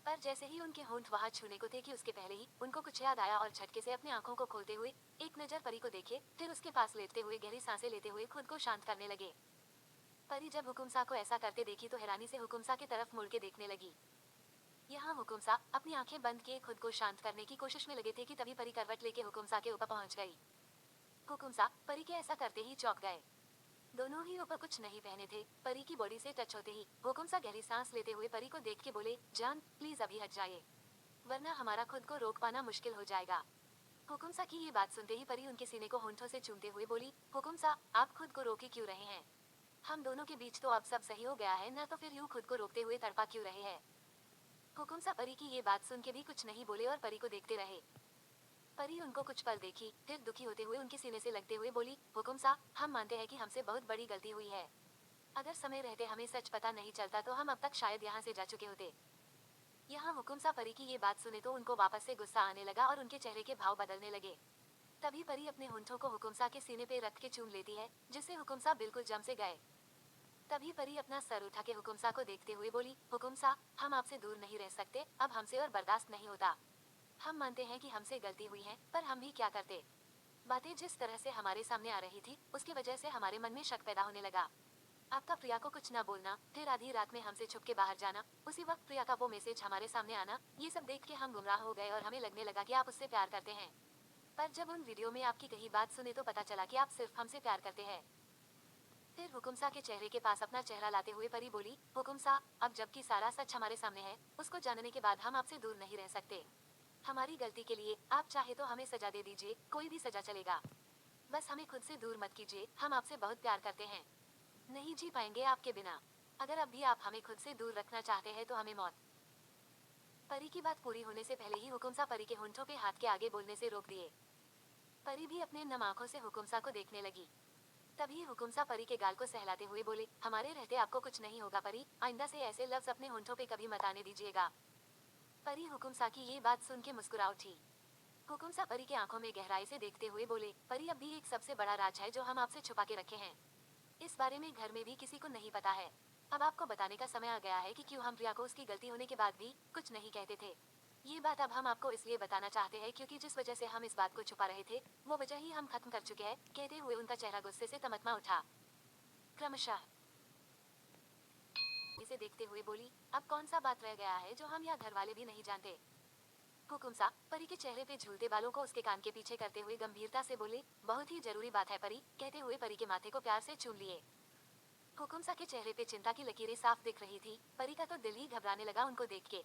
पर जैसे ही उनके होंठ वहां छूने को थे कि उसके पहले ही उनको कुछ याद आया और झटके से अपनी आंखों को खोलते हुए एक नजर परी को देखे, फिर उसके पास लेटते हुए गहरी सांसें लेते हुए खुद को शांत करने लगे। परी जब हुकुमसा को ऐसा करते देखी तो हैरानी से हुकुमसा की तरफ मुड़ के देखने लगी। यहाँ हुकुमसा अपनी आंखें बंद किए खुद को शांत करने की कोशिश में लगे थे कि तभी परी करवट लेके हुकुमसा के ऊपर पहुंच गई। हुकुमसा परी के ऐसा करते ही चौंक गए। दोनों ही ऊपर कुछ नहीं पहने थे। परी की बॉडी से टच होते ही हुकुमसा गहरी सांस लेते हुए परी को देख के बोले, जान प्लीज अभी हट जाइए, वरना हमारा खुद को रोक पाना मुश्किल हो जाएगा। हुकुमसा की ये बात सुनते ही परी उनके सीने को होंठों से चूमते हुए बोली, हुकुमसा आप खुद को रोके क्यों रहे हैं? हम दोनों के बीच तो अब सब सही हो गया है ना, तो फिर यूं खुद को रोकते हुए तड़पा क्यों रहे हैं? हुकुमसा परी की ये बात सुन के भी कुछ नहीं बोले और परी को देखते रहे। परी उनको कुछ पल देखी, फिर दुखी होते हुए उनके सीने से लगते हुए बोली, हुकुमसा हम मानते हैं कि हमसे बहुत बड़ी गलती हुई है। अगर समय रहते हमें सच पता नहीं चलता तो हम अब तक शायद यहाँ से जा चुके होते। यहाँ हुकुमसा परी की ये बात सुने तो उनको वापस से गुस्सा आने लगा और उनके चेहरे के भाव बदलने लगे। तभी परी अपने होंठों को हुकुमसा के सीने पे रख के चूम लेती है, जिससे हुकुमसा बिल्कुल जम से गए। तभी परी अपना सर उठा के हुकुमसा को देखते हुए बोली, हुकुमसा हम आपसे दूर नहीं रह सकते, अब हमसे और बर्दाश्त नहीं होता। हम मानते हैं कि हमसे गलती हुई है, पर हम भी क्या करते। बातें जिस तरह से हमारे सामने आ रही थी उसकी वजह से हमारे मन में शक पैदा होने लगा। आपका प्रिया को कुछ ना बोलना, फिर आधी रात में हमसे छुप के बाहर जाना, उसी वक्त प्रिया का वो मैसेज हमारे सामने आना, ये सब देख के हम गुमराह हो गए और हमें लगने लगा कि आप उससे प्यार करते हैं। पर जब उन वीडियो में आपकी कही बात सुने तो पता चला कि आप सिर्फ हमसे प्यार करते हैं। फिर हुकुमसा के चेहरे के पास अपना चेहरा लाते हुए परी बोली, हुकुमसा अब जबकि सारा सच हमारे सामने है, उसको जानने के बाद हम आपसे दूर नहीं रह सकते। हमारी गलती के लिए आप चाहे तो हमें सजा दे दीजिए, कोई भी सजा चलेगा। बस हमें खुद से दूर मत कीजिए, हम आपसे बहुत प्यार करते हैं, नहीं जी पाएंगे आपके बिना। अगर अब भी आप हमें खुद से दूर रखना चाहते हैं तो हमें मौत। परी की बात पूरी होने से पहले ही हुकुमसा परी के होंठों पे हाथ के आगे बोलने से रोक दिए। परी भी अपने नम आंखों से हुकुमसा को देखने लगी। तभी हुकुमसा परी के गाल को सहलाते हुए बोले, हमारे रहते आपको कुछ नहीं होगा परी, आइंदा से ऐसे लफ्ज अपने होंठों पे कभी मत आने दीजिएगा। परी हुकुमसा की ये बात सुन के मुस्कुरा उठी। हुकुमसा परी के आंखों में गहराई से देखते हुए बोले, परी अब भी एक सबसे बड़ा राज है जो हम आपसे छुपा के रखे हैं। इस बारे में घर में भी किसी को नहीं पता है। अब आपको बताने का समय आ गया है कि क्यों हम प्रिया को उसकी गलती होने के बाद भी कुछ नहीं कहते थे। ये बात अब हम आपको इसलिए बताना चाहते हैं क्योंकि जिस वजह से हम इस बात को छुपा रहे थे वो वजह ही हम खत्म कर चुके हैं। कहते हुए उनका चेहरा गुस्से से तमतमा उठा। क्रमशः इसे देखते हुए बोली, अब कौन सा बात रह गया है जो हम या घर वाले भी नहीं जानते। हुकुमसा परी के चेहरे पे झूलते बालों को उसके कान के पीछे करते हुए गंभीरता से बोले, बहुत ही जरूरी बात है परी, कहते हुए परी के माथे को प्यार से चूम लिए। हुकुमसा के चेहरे पे चिंता की लकीरें साफ दिख रही थी। परी का तो दिल ही घबराने लगा उनको देख के।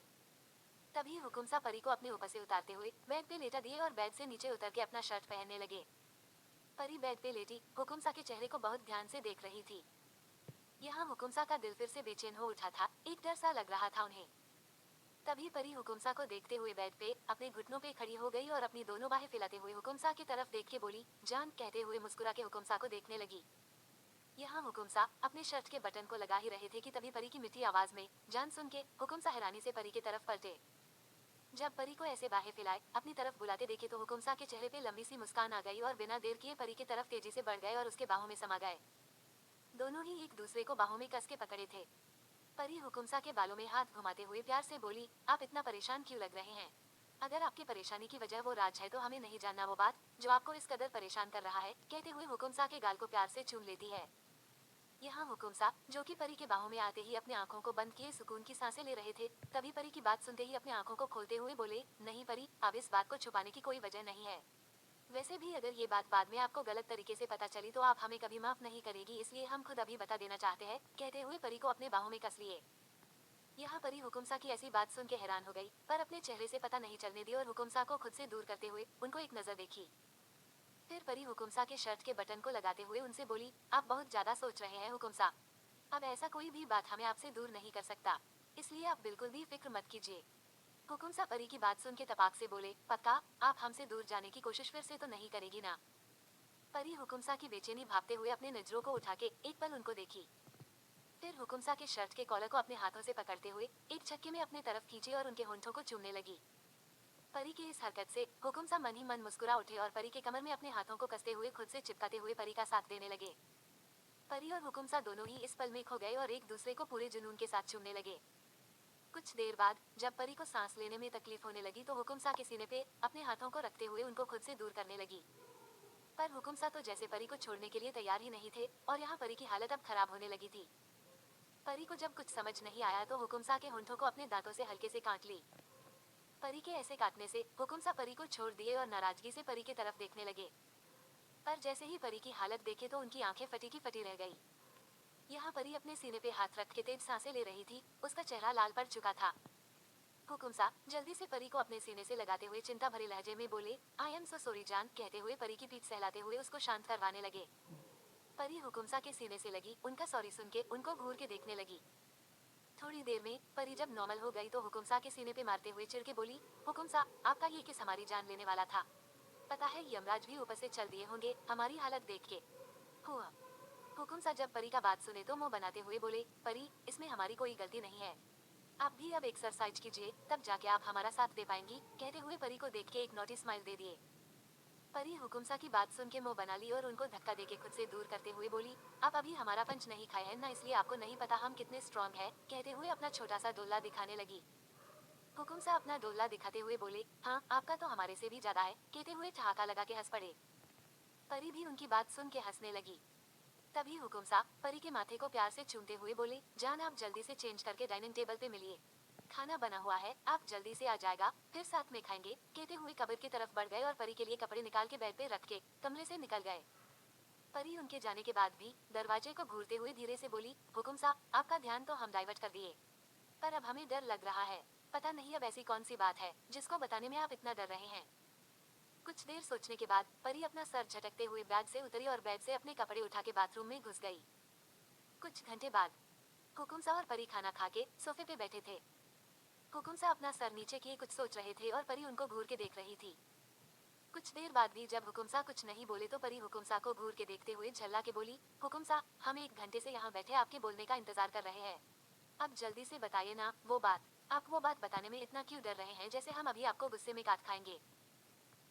तभी हुकुमसा परी को अपने ऊपर से उतारते हुए बेड पे लेटा दिए और बेड से नीचे उतर के अपना शर्ट पहनने लगे। परी बेड पे लेटी हुकुमसा के चेहरे को बहुत ध्यान से देख रही थी। यहाँ हुकुमसा का दिल फिर से बेचैन हो उठा था, एक डर सा लग रहा था उन्हें। तभी परी हुकुमसा को देखते हुए बेड पे अपने घुटनों पे खड़ी हो गई और अपनी दोनों बाहें फैलाते हुए हुकुमसा की तरफ देख के बोली, जान, कहते हुए मुस्कुरा के हुकुमसा को देखने लगी। यहाँ हुकुमसा अपने शर्ट के बटन को लगा ही रहे थे कि तभी परी की मीठी आवाज में जान सुन के हुकुमसा हैरानी से परी की तरफ पलटे। जब परी को ऐसे बाहें फैलाए अपनी तरफ बुलाते देखे तो हुकुमसा के चेहरे पे लंबी सी मुस्कान आ गई और बिना देर किए परी की तरफ तेजी से बढ़ गए और उसके बाहों में समा गए। दोनों ही एक दूसरे को बाहों में कस के पकड़े थे। परी हुकुमसा के बालों में हाथ घुमाते हुए प्यार से बोली, आप इतना परेशान क्यों लग रहे हैं? अगर आपकी परेशानी की वजह वो राज है तो हमें नहीं जानना वो बात जो आपको इस कदर परेशान कर रहा है, कहते हुए हुकुमसा के गाल को प्यार से चूम लेती है। यहाँ हुकुमसा जो कि परी के बाहों में आते ही अपनी आंखों को बंद किए सुकून की सांसें ले रहे थे, तभी परी की बात सुनते ही अपनी आंखों को खोलते हुए बोले, नहीं परी, अब इस बात को छुपाने की कोई वजह नहीं है। वैसे भी अगर ये बात बाद में आपको गलत तरीके से पता चली तो आप हमें कभी माफ नहीं करेगी, इसलिए हम खुद अभी बता देना चाहते हैं, कहते हुए परी को अपने बाहों में कस लिए। यहाँ परी हुकुमसा की ऐसी बात सुन के हैरान हो गई, पर अपने चेहरे से पता नहीं चलने दी और हुकुमसा को खुद से दूर करते हुए उनको एक नजर देखी। फिर परी हुकुमसा के शर्ट के बटन को लगाते हुए उनसे बोली, आप बहुत ज्यादा सोच रहे हैं हुकुमसा। अब ऐसा कोई भी बात हमें आपसे दूर नहीं कर सकता, इसलिए आप बिल्कुल भी फिक्र मत कीजिए। हुकुमसा परी की बात सुन के तपाक से बोले, पक्का आप हमसे दूर जाने की कोशिश फिर से तो नहीं करेगी ना। परी हुकुमसा की बेचैनी भापते हुए अपने नजरों को उठा के एक पल उनको देखी। फिर हुकुमसा के शर्ट के कॉलर को अपने हाथों से पकड़ते हुए एक झटके में अपने तरफ खींचे और उनके होंठों को चूमने लगी। परी की इस हरकत से हुकुमसा मन ही मन मुस्कुरा उठे और परी के कमर में अपने हाथों को कसते हुए खुद से चिपकाते हुए परी का साथ देने लगे। परी और हुकुमसा दोनों ही इस पल में खो गए और एक दूसरे को पूरे जुनून के साथ चूमने लगे। कुछ देर बाद जब परी को सांस लेने में तकलीफ होने लगी तो हुकुमसा के सीने पे अपने हाथों को रखते हुए उनको खुद से दूर करने लगी। पर हुकुमसा तो जैसे परी को छोड़ने के लिए तैयार ही नहीं थे और यहाँ परी की हालत अब खराब होने लगी थी। परी को जब कुछ समझ नहीं आया तो हुकुमसा के होंठों को अपने दांतों से हल्के से काट ली। परी के ऐसे काटने से हुकुमसा परी को छोड़ दिए और नाराजगी से परी की तरफ देखने लगे। पर जैसे ही परी की हालत देखे तो उनकी आंखें फटी की फटी रह गई। यहाँ परी अपने सीने पे हाथ रख के तेज सांसें ले रही थी, उसका चेहरा लाल पड़ चुका था। हुकुमसा जल्दी से परी को अपने सीने से लगाते हुए चिंता भरे लहजे में बोले, आई एम सो सॉरी जान, कहते हुए परी की पीठ सहलाते हुए उसको शांत करवाने लगे। परी हुकुमसा के सीने से लगी उनका सॉरी सुन के उनको घूर के देखने लगी। थोड़ी देर में परी जब नॉर्मल हो गई तो हुकुमसा के सीने पे मारते हुए चिढ़ के बोली, हुकुमसा आपका ये किस हमारी जान लेने वाला था। पता है यमराज भी ऊपर से चल दिए होंगे हमारी हालत देख के। हुआ। हुकुमसा जब परी का बात सुने तो मुंह बनाते हुए बोले, परी इसमें हमारी कोई गलती नहीं है। आप भी अब एक्सरसाइज कीजिए तब जाके आप हमारा साथ दे पाएंगी, कहते हुए परी को देख के एक नोटी स्माइल दे दिए। परी हुकुमसा की बात सुन के मुंह बना ली और उनको धक्का देके खुद से दूर करते हुए बोली, आप अभी हमारा पंच नहीं खाए हैं ना, इसलिए आपको नहीं पता हम कितने स्ट्रॉन्ग हैं, कहते हुए अपना छोटा सा डोला दिखाने लगी। हुकुमसा अपना डोला दिखाते हुए बोले, हाँ आपका तो हमारे से भी ज्यादा है, कहते हुए ठहाका लगा के हंस पड़े। परी भी उनकी बात सुन के हंसने लगी। तभी हुकुमसा परी के माथे को प्यार से चूमते हुए बोले, जान आप जल्दी से चेंज करके डाइनिंग टेबल पे मिलिए, खाना बना हुआ है, आप जल्दी से आ जाएगा, फिर साथ में खाएंगे, कहते हुए कबर्ड की तरफ बढ़ गए और परी के लिए कपड़े निकाल के बेड पे रख के कमरे से निकल गए। परी उनके जाने के बाद भी दरवाजे को घूरते हुए धीरे से बोली, हुकुम साहब आपका ध्यान तो हम डाइवर्ट कर दिए, पर अब हमें डर लग रहा है, पता नहीं अब ऐसी कौन सी बात है जिसको बताने में आप इतना डर रहे हैं। कुछ देर सोचने के बाद परी अपना सर झटकते हुए बेड से उतरी और बेड से अपने कपड़े उठा के बाथरूम में घुस गई। कुछ घंटे बाद हुकुम साहब और परी खाना खा के सोफे पे बैठे थे। हुकुम साहब अपना सर नीचे किए कुछ सोच रहे थे और परी उनको घूर के देख रही थी। कुछ देर बाद भी जब हुकुमसा कुछ नहीं बोले तो परी हुकुमसा को घूर के देखते हुए झल्ला के बोली, हुकुमसा हम 1 घंटे से यहाँ बैठे आपके बोलने का इंतजार कर रहे हैं, अब जल्दी से बताइए ना वो बात, आप वो बात बताने में इतना क्यों डर रहे हैं जैसे हम अभी आपको गुस्से में काट खाएंगे।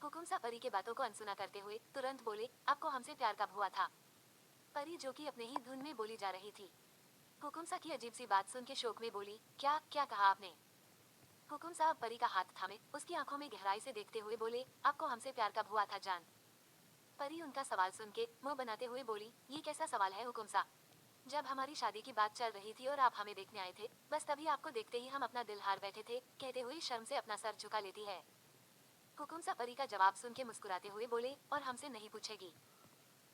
हुकुमसा परी के बातों को अनसुना करते हुए तुरंत बोले, आपको हमसे प्यार कब हुआ था। परी जो कि अपने ही धुन में बोली जा रही थी हुकुमसा की अजीब सी बात सुन के शोक में बोली, क्या क्या कहा आपने। हुकुम साहब परी का हाथ थामे उसकी आंखों में गहराई से देखते हुए बोले, आपको हमसे प्यार कब हुआ था जान। परी उनका सवाल सुन के मुंह बनाते हुए बोली, ये कैसा सवाल है हुकुम साहब, जब हमारी शादी की बात चल रही थी और आप हमें देखने आए थे, बस तभी आपको देखते ही हम अपना दिल हार बैठे थे, कहते हुए शर्म से अपना सर झुका लेती है। हुकुम साहब परी का जवाब सुन के मुस्कुराते हुए बोले, और हमसे नहीं पूछेगी।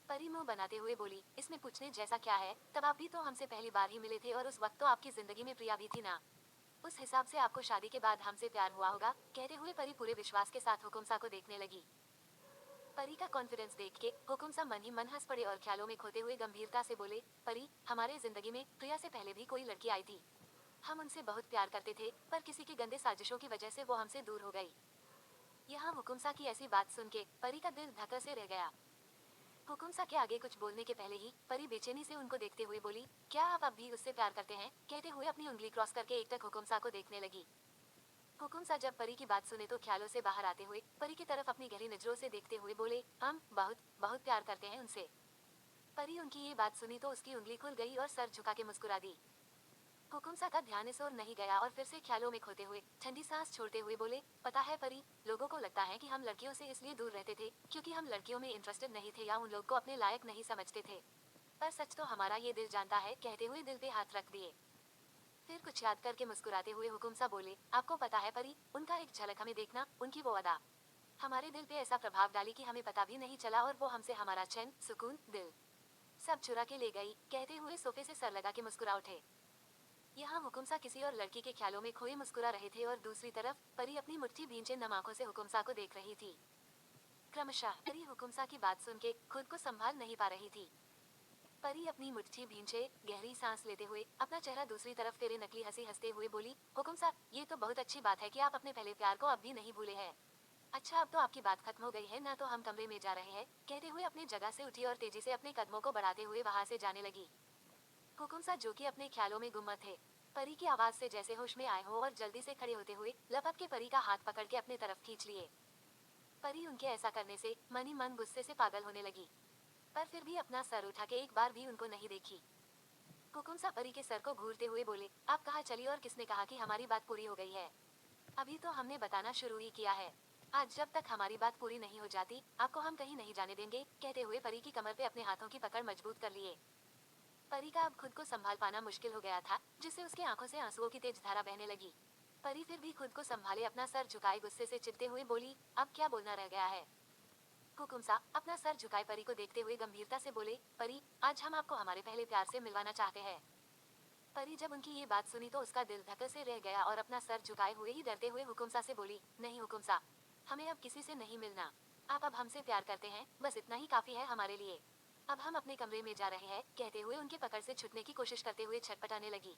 परी मुंह बनाते हुए बोली, इसमें पूछने जैसा क्या है, तब आप भी तो हमसे पहली बार ही मिले थे और उस वक्त तो आपकी जिंदगी में प्रिया भी थी ना, उस हिसाब से आपको शादी के बाद हमसे प्यार हुआ होगा, कहते हुए परी पूरे विश्वास के साथ हुकुमसा को देखने लगी। परी का कॉन्फिडेंस देख के हुकुमसा मन ही मन हंस पड़े और ख्यालों में खोते हुए गंभीरता से बोले, परी हमारे जिंदगी में प्रिया से पहले भी कोई लड़की आई थी, हम उनसे बहुत प्यार करते थे, पर किसी की गंदे साजिशों की वजह से वो हमसे दूर हो गई। यहाँ हुकुमसा की ऐसी बात सुन के परी का दिल धक से रह गया। हुकुमसा के आगे कुछ बोलने के पहले ही परी बेचैनी से उनको देखते हुए बोली, क्या आप अब भी उससे प्यार करते हैं, कहते हुए अपनी उंगली क्रॉस करके एकटक हुकुमसा को देखने लगी। हुकुमसा जब परी की बात सुने तो ख्यालों से बाहर आते हुए परी की तरफ अपनी गहरी नजरों से देखते हुए बोले, हम बहुत बहुत प्यार करते हैं उनसे। परी उनकी ये बात सुनी तो उसकी उंगली खुल गई और सर झुका के मुस्कुरा दी। हुकुमसा का ध्यान इस ओर नहीं गया और फिर से ख्यालों में खोते हुए ठंडी सांस छोड़ते हुए बोले, पता है परी, लोगों को लगता है कि हम लड़कियों से इसलिए दूर रहते थे क्योंकि हम लड़कियों में इंटरेस्टेड नहीं थे या उन लोग को अपने लायक नहीं समझते थे, पर सच तो हमारा ये दिल जानता है, कहते हुए दिल पे हाथ रख दिए। फिर कुछ याद करके मुस्कुराते हुए हुकुमसा बोले, आपको पता है परी, उनका एक झलक हमें देखना, उनकी वो अदा, हमारे दिल पे ऐसा प्रभाव डाली कि हमें पता भी नहीं चला और वो हमसे हमारा चैन, सुकून, दिल सब चुरा के ले गई। कहते हुए सोफे से सर लगा के मुस्कुरा उठे। यहाँ हुकुमसा किसी और लड़की के ख्यालों में खोए मुस्कुरा रहे थे और दूसरी तरफ परी अपनी मुट्ठी भींचे नम आंखों से हुकुमसा को देख रही थी। क्रमशः परी हुकुमसा की बात सुन के खुद को संभाल नहीं पा रही थी। परी अपनी मुट्ठी भींचे गहरी सांस लेते हुए अपना चेहरा दूसरी तरफ फेरे नकली हंसी हंसते हुए बोली, हुकुमसा ये तो बहुत अच्छी बात है कि आप अपने पहले प्यार को अब भी नहीं भूले हैं। अच्छा अब तो आपकी बात खत्म हो गई है ना, तो हम कमरे में जा रहे हैं। कहते हुए अपनी जगह से उठी और तेजी से अपने कदमों को बढ़ाते हुए वहां से जाने लगी। हुकुमसा जो कि अपने ख्यालों में गुम्म थे, परी की आवाज से जैसे होश में आए हो और जल्दी से खड़े होते हुए लपक के परी का हाथ पकड़ के अपने तरफ खींच लिए। परी उनके ऐसा करने से मन ही मन गुस्से से पागल होने लगी, पर फिर भी अपना सर उठा के एक बार भी उनको नहीं देखी। हुकुमसा परी के सर को घूरते हुए बोले, आप कहाँ चली और किसने कहा कि हमारी बात पूरी हो गई है? अभी तो हमने बताना शुरू ही किया है। आज जब तक हमारी बात पूरी नहीं हो जाती आपको हम कहीं नहीं जाने देंगे। कहते हुए परी की कमर पे अपने हाथों की पकड़ मजबूत कर लिए। परी का अब खुद को संभाल पाना मुश्किल हो गया था, जिससे उसके आंखों से आंसुओं की तेज धारा बहने लगी। परी फिर भी खुद को संभाले अपना सर झुकाए गुस्से से चिढ़ते हुए बोली, अब क्या बोलना रह गया है? हुकुमसा अपना सर झुकाए परी को देखते हुए गंभीरता से बोले, परी आज हम आपको हमारे पहले प्यार से मिलवाना चाहते हैं। परी जब उनकी ये बात सुनी तो उसका दिल धक्के से रह गया और अपना सर झुकाए हुए ही डरते हुए हुकुमसा से बोली, नहीं हुकुमसा, हमें अब किसी से नहीं मिलना। आप अब हमसे प्यार करते हैं, बस इतना ही काफी है हमारे लिए। अब हम अपने कमरे में जा रहे हैं। कहते हुए उनके पकड़ से छुटने की कोशिश करते हुए छटपटाने लगी।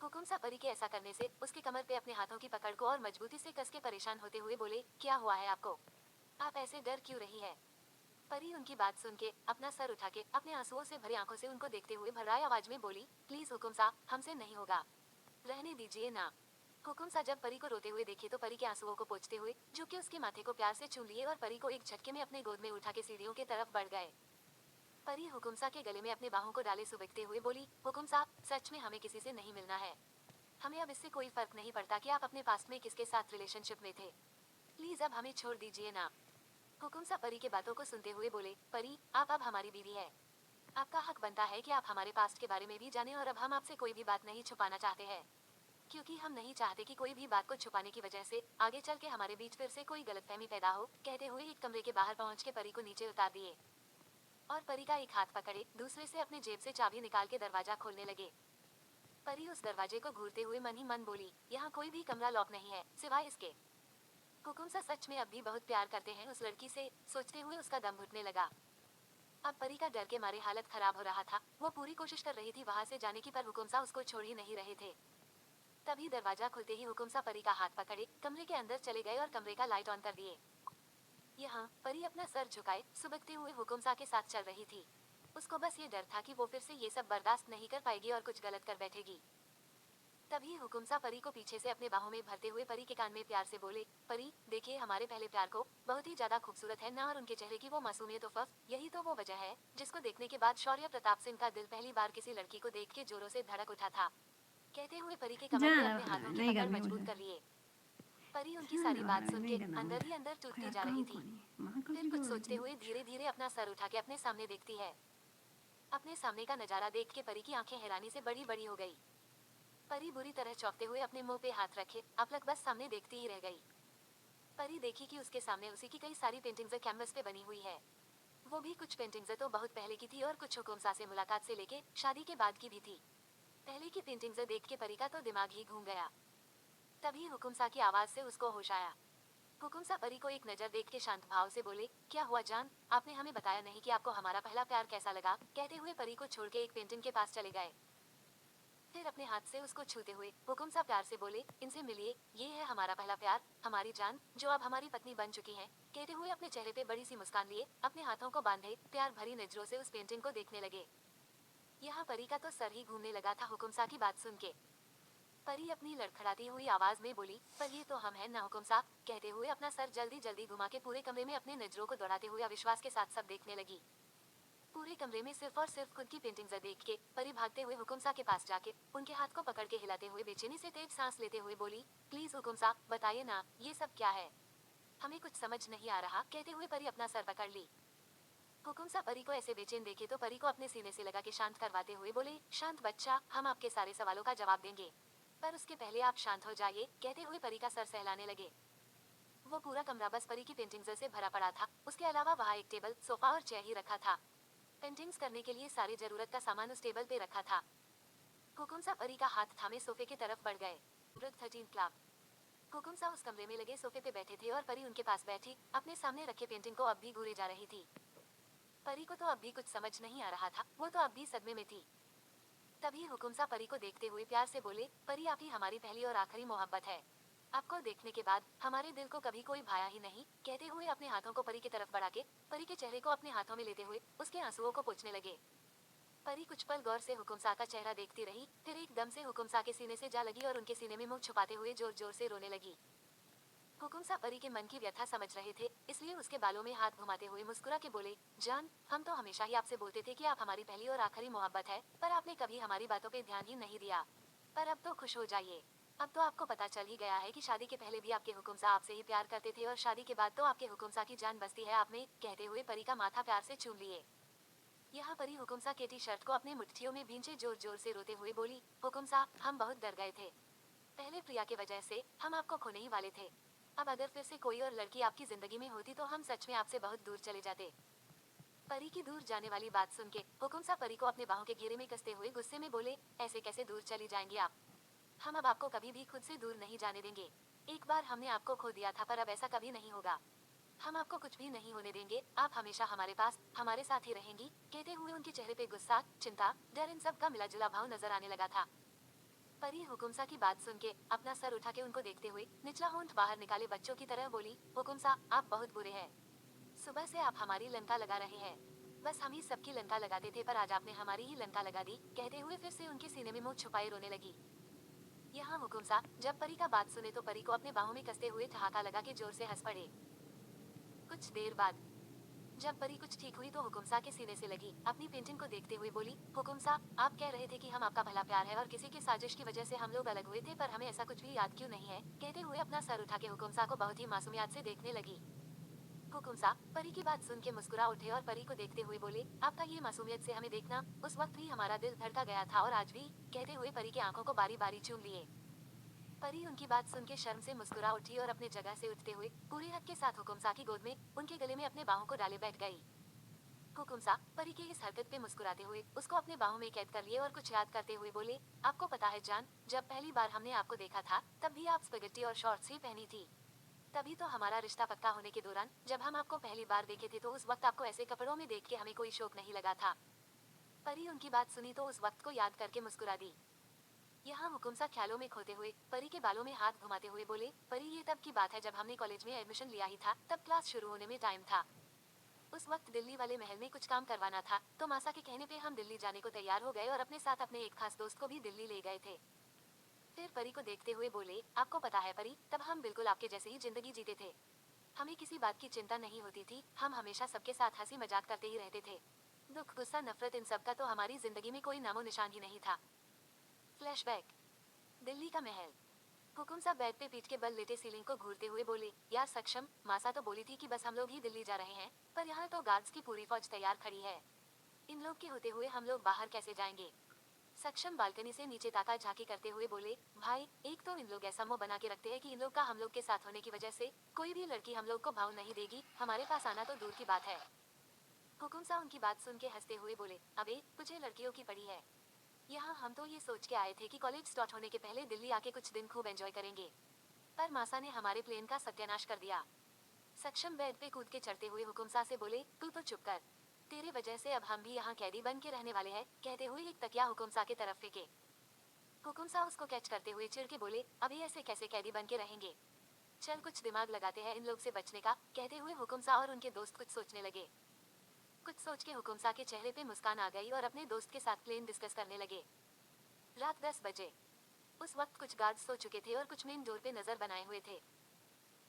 हुकुमसा परी के ऐसा करने से उसके कमर पे अपने हाथों की पकड़ को और मजबूती से कस के परेशान होते हुए बोले, क्या हुआ है आपको? आप ऐसे डर क्यों रही है? परी उनकी बात सुन के अपना सर उठा के अपने आंसुओं से भरी आंखों से उनको देखते हुए भर्राई आवाज में बोली, प्लीज हुकुमसा, हमसे नहीं होगा, रहने दीजिए ना। हुकुमसा जब परी को रोते हुए देखे तो परी के आंसुओं को पोंछते हुए जो कि उसके माथे को प्यार से चूम लिए और परी को एक झटके में अपने गोद में उठा के सीढ़ियों की तरफ बढ़ गए। परी हुकुमसा के गले में अपने बाहों को डाले सुबकते हुए बोली, हुकुमसा सच में हमें किसी से नहीं मिलना है। हमें अब इससे कोई फर्क नहीं पड़ता कि आप अपने पास्ट में किसके साथ रिलेशनशिप में थे। प्लीज अब हमें छोड़ दीजिए ना। हुकुमसा परी के बातों को सुनते हुए बोले, परी आप अब हमारी बीवी है। आपका हक बनता है कि आप हमारे पास्ट के बारे में भी जाने और अब हम आपसे कोई भी बात नहीं छुपाना चाहते हैं, क्योंकि हम नहीं चाहते कि कोई भी बात को छुपाने की वजह से आगे चल के हमारे बीच फिर से कोई गलतफहमी पैदा हो। कहते हुए एक कमरे के बाहर पहुंच के परी को नीचे उतार दिए और परी का एक हाथ पकड़े दूसरे से अपने जेब से चाबी निकाल के दरवाजा खोलने लगे। परी उस दरवाजे को घूरते हुए मन ही मन बोली, यहाँ कोई भी कमरा लॉक नहीं है सिवाय इसके। हुकुमसा सच में अब भी बहुत प्यार करते हैं उस लड़की से, सोचते हुए उसका दम घुटने लगा। अब परी का डर के मारे हालत खराब हो रहा था। वो पूरी कोशिश कर रही थी वहां से जाने की, पर हुकुमसा उसको छोड़ ही नहीं रहे थे। तभी दरवाजा खुलते ही हुकुमसा परी का हाथ पकड़े कमरे के अंदर चले गए और कमरे का लाइट ऑन कर दिए। यहाँ परी अपना सर झुकाए सुबकते हुए हुकुमसा के साथ चल रही थी। उसको बस ये डर था कि वो फिर से ये सब बर्दाश्त नहीं कर पाएगी और कुछ गलत कर बैठेगी। तभी हुकुमसा परी को पीछे से अपने बाहों में भरते हुए परी के कान में प्यार से बोले, परी देखिए हमारे पहले प्यार को, बहुत ही ज्यादा खूबसूरत है ना, और उनके चेहरे की वो मासूमियत उफ़, यही तो वो वजह है जिसको देखने के बाद शौर्य प्रताप सिंह का दिल पहली बार किसी लड़की को देख के जोरों से धड़क उठा था। कहते हुए परी के कमर पे जाना अपने हाथों की नहीं पकड़ करनी मजबूत मुझे, कर लिए। परी उनकी सारी जाना बात सुन नहीं के करना अंदर मुझे, ही अंदर टूटती खैर जा रही काम थी। को नहीं माँ फिर कभी कुछ को सोचते लेकिन हुए धीरे धीरे अपना सर उठा के अपने सामने देखती है। अपने सामने का नजारा देख के परी की आंखें हैरानी से बड़ी बड़ी हो गई। परी बुरी तरह चौंकते हुए अपने मुंह पे हाथ रखे अपलक बस सामने देखती ही रह गई। परी देखी कि उसके सामने उसी की कई सारी पेंटिंग्स कैनवस पे बनी हुई है। वो भी कुछ पेंटिंग्स तो बहुत पहले की थी और कुछ हुकुमसा से मुलाकात से लेके शादी के बाद की भी थी। पहले की पेंटिंग्स देख के परी का तो दिमाग ही घूम गया। तभी हुकुमसा की आवाज से उसको होश आया। हुकुमसा परी को एक नजर देख के शांत भाव से बोले, क्या हुआ जान, आपने हमें बताया नहीं कि आपको हमारा पहला प्यार कैसा लगा। कहते हुए परी को छोड़ के एक पेंटिंग के पास चले गए। फिर अपने हाथ से उसको छूते हुए हुकुमसा प्यार से बोले, इनसे मिलिए, ये है हमारा पहला प्यार, हमारी जान जो अब हमारी पत्नी बन चुकी है। कहते हुए अपने चेहरे पे बड़ी सी मुस्कान लिए अपने हाथों को बांधे प्यार भरी नजरों से उस पेंटिंग को देखने लगे। यहाँ परी का तो सर ही घूमने लगा था हुकुमसा की बात सुन के। परी अपनी लड़खड़ाती हुई आवाज में बोली, पर ये तो हम हैं ना हुकुमसा। कहते हुए अपना सर जल्दी जल्दी घुमा के पूरे कमरे में अपने नजरों को दौड़ाते हुए अविश्वास के साथ सब देखने लगी। पूरे कमरे में सिर्फ और सिर्फ खुद की पेंटिंग्स देख के परी भागते हुए हुकुमसा के पास जाके उनके हाथ को पकड़ के हिलाते हुए बेचैनी से तेज सांस लेते हुए बोली, प्लीज हुकुमसा बताइए ना ये सब क्या है, हमें कुछ समझ नहीं आ रहा। कहते हुए परी अपना सर पकड़ ली। हुकुमसा परी को ऐसे बेचैन देखे तो परी को अपने सीने से लगा के शांत करवाते हुए बोले, शांत बच्चा, हम आपके सारे सवालों का जवाब देंगे, पर उसके पहले आप शांत हो जाइए। कहते हुए परी का सर सहलाने लगे। वो पूरा कमरा बस परी की पेंटिंग्स से भरा पड़ा था। उसके अलावा वहाँ एक टेबल, सोफा और चेयर ही रखा था। पेंटिंग्स करने के लिए सारी जरूरत का सामान उस टेबल पे रखा था। हुकुम सा परी का हाथ थामे सोफे की तरफ बढ़ गए। वृद्ध 13 क्लब। हुकुम सा उस कमरे में लगे सोफे पे बैठे थे और परी उनके पास बैठी अपने सामने रखे पेंटिंग को अब भी घूरे जा रही थी। परी को तो अब भी कुछ समझ नहीं आ रहा था, वो तो अब भी सदमे में थी। तभी हुकुम सा परी को देखते हुए प्यार से बोले, परी आप ही हमारी पहली और आखिरी मोहब्बत है। आपको देखने के बाद हमारे दिल को कभी कोई भाया ही नहीं। कहते हुए अपने हाथों को परी की तरफ बढ़ा के परी के चेहरे को अपने हाथों में लेते हुए उसके आंसुओं को पोंछने लगे। परी कुछ पल गौर से हुकुम सा का चेहरा देखती रही, फिर एकदम से हुकुम सा के सीने से जा लगी और उनके सीने में मुंह छुपाते हुए जोर जोर से रोने लगी। हुकुम सा परी के मन की व्यथा समझ रहे थे, इसलिए उसके बालों में हाथ घुमाते हुए मुस्कुरा के बोले, जान, हम तो हमेशा ही आपसे बोलते थे कि आप हमारी पहली और आखिरी मोहब्बत है, पर आपने कभी हमारी बातों पे ध्यान ही नहीं दिया। पर अब तो खुश हो जाइए। अब तो आपको पता चल ही गया है कि शादी के पहले भी आपके हुकुम सा आपसे ही प्यार करते थे और शादी के बाद तो आपके हुकुम सा की जान बसती है आप में। कहते हुए परी का माथा प्यार से चूम लिए। यहाँ परी हुकुम सा के टी शर्ट को अपने मुट्ठियों में भींचे जोर जोर से रोते हुए बोली, हुकुम सा, हम बहुत डर गए थे। पहले प्रिया के वजह से हम आपको खोने ही वाले थे। अब अगर फिर से कोई और लड़की आपकी जिंदगी में होती तो हम सच में आपसे बहुत दूर चले जाते। परी की दूर जाने वाली बात सुन के हुकुम सा परी को अपने बाहों के घेरे में कसते हुए गुस्से में बोले, ऐसे कैसे दूर चली जाएंगे आप। हम अब आपको कभी भी खुद से दूर नहीं जाने देंगे। एक बार हमने आपको खो दिया था पर अब ऐसा कभी नहीं होगा। हम आपको कुछ भी नहीं होने देंगे, आप हमेशा हमारे पास हमारे साथ ही रहेंगी। कहते हुए उनके चेहरे पे गुस्सा, चिंता, डर इन सब का मिला जुला भाव नजर आने लगा था। परी हुकुमसा की बात सुन के अपना सर उठा के उनको देखते हुए निचला होंठ बाहर निकाले बच्चों की तरह बोली, हुकुमसा, आप बहुत बुरे हैं। सुबह से आप हमारी लंका लगा रहे हैं। बस हम ही सबकी लंका लगाते थे पर आज आपने हमारी ही लंका लगा दी। कहते हुए फिर से उनके सीने में मुंह छुपाए रोने लगी। यहाँ हुकुमसा जब परी का बात सुने तो परी को अपने बाहों में कसते हुए ठहाका लगा के जोर से हंस पड़े। कुछ देर बाद जब परी कुछ ठीक हुई तो हुकुमसा के सीने से लगी अपनी पेंटिंग को देखते हुए बोली, हुकुमसा, आप कह रहे थे कि हम आपका भला प्यार है और किसी की साजिश की वजह से हम लोग अलग हुए थे, पर हमें ऐसा कुछ भी याद क्यों नहीं है। कहते हुए अपना सर उठा के हुकुमसा को बहुत ही मासूमियत से देखने लगी। हुकुमसा परी की बात सुन के मुस्कुरा उठे और परी को देखते हुए बोले, आपका ये मासूमियत से हमें देखना, उस वक्त भी हमारा दिल धड़का गया था और आज भी। कहते हुए परी की आंखों को बारी बारी चूम लिए। परी उनकी बात सुन के शर्म से मुस्कुरा उठी और अपने जगह से उठते हुए पूरे हक के साथ हुकुमसा की गोद में उनके गले में अपने बाहों को डाले बैठ गई। हुकुमसा परी की इस हरकत पे मुस्कुराते हुए उसको अपने बाहों में कैद कर लिए और कुछ याद करते हुए बोले, आपको पता है जान, जब पहली बार हमने आपको देखा था तब भी आप स्पेगेटी और शॉर्ट्स ही पहनी थी। तभी तो हमारा रिश्ता पक्का होने के दौरान जब हम आपको पहली बार देखे थे तो उस वक्त आपको ऐसे कपड़ों में देख के हमें कोई शौक नहीं लगा था। परी उनकी बात सुनी तो उस वक्त को याद करके मुस्कुरा दी। यहाँ हुकुमसा ख्यालों में खोते हुए परी के बालों में हाथ घुमाते हुए बोले, परी ये तब की बात है जब हमने कॉलेज में एडमिशन लिया ही था, तब क्लास शुरू होने में टाइम था। उस वक्त दिल्ली वाले महल में कुछ काम करवाना था तो मासा के कहने पे हम दिल्ली जाने को तैयार हो गए और अपने साथ अपने एक खास दोस्त को भी दिल्ली ले गए थे। फिर परी को देखते हुए बोले, आपको पता है परी, तब हम बिल्कुल आपके जैसे ही जिंदगी जीते थे। हमें किसी बात की चिंता नहीं होती थी, हम हमेशा सबके साथ हंसी मजाक करते ही रहते थे। दुख, गुस्सा, नफरत, इन सब का तो हमारी जिंदगी में कोई नामो निशान ही नहीं था। फ्लैशबैक। दिल्ली का महल। हुकुम सा बेड पे पीठ के बल लेटे सीलिंग को घूरते हुए बोले, यार सक्षम, मासा तो बोली थी कि बस हम लोग ही दिल्ली जा रहे हैं, पर यहाँ तो गार्ड्स की पूरी फौज तैयार खड़ी है। इन लोग के होते हुए हम लोग बाहर कैसे जाएंगे। सक्षम बालकनी से नीचे ताका झांकी करते हुए बोले, भाई, एक तो इन लोग ऐसा मुंह बना के रखते हैं कि इन लोग का हम लोग के साथ होने की वजह से कोई भी लड़की हम लोग को भाव नहीं देगी, हमारे पास आना तो दूर की बात है। हुकुम सा उनकी बात सुन के हंसते हुए बोले, अबे तुझे लड़कियों की पड़ी है। यहाँ हम तो ये सोच के आए थे कि कॉलेज स्टार्ट होने के पहले दिल्ली आके कुछ दिन खूब एंजॉय करेंगे, पर मासा ने हमारे प्लेन का सत्यानाश कर दिया। सक्षम बेड पे कूद के चढ़ते हुए हुकुमसा से बोले, तू तो चुप कर, तेरे वजह से अब हम भी यहाँ कैदी बन के रहने वाले हैं। कहते हुए एक तकिया हुकुमसा के तरफ फेंके। हुकुमसा उसको कैच करते हुए चिढ़ के बोले, अभी ऐसे कैसे कैदी बन के रहेंगे, चल कुछ दिमाग लगाते हैं इन लोग से बचने का। कहते हुए हुकुमसा और उनके दोस्त कुछ सोचने लगे। कुछ सोच के हुकुमसा के चेहरे पे मुस्कान आ गई और अपने दोस्त के साथ प्लेन डिस्कस करने लगे। रात 10 बजे। उस वक्त कुछ गार्ड्स सो चुके थे और कुछ मेन डोर पे नजर बनाए हुए थे।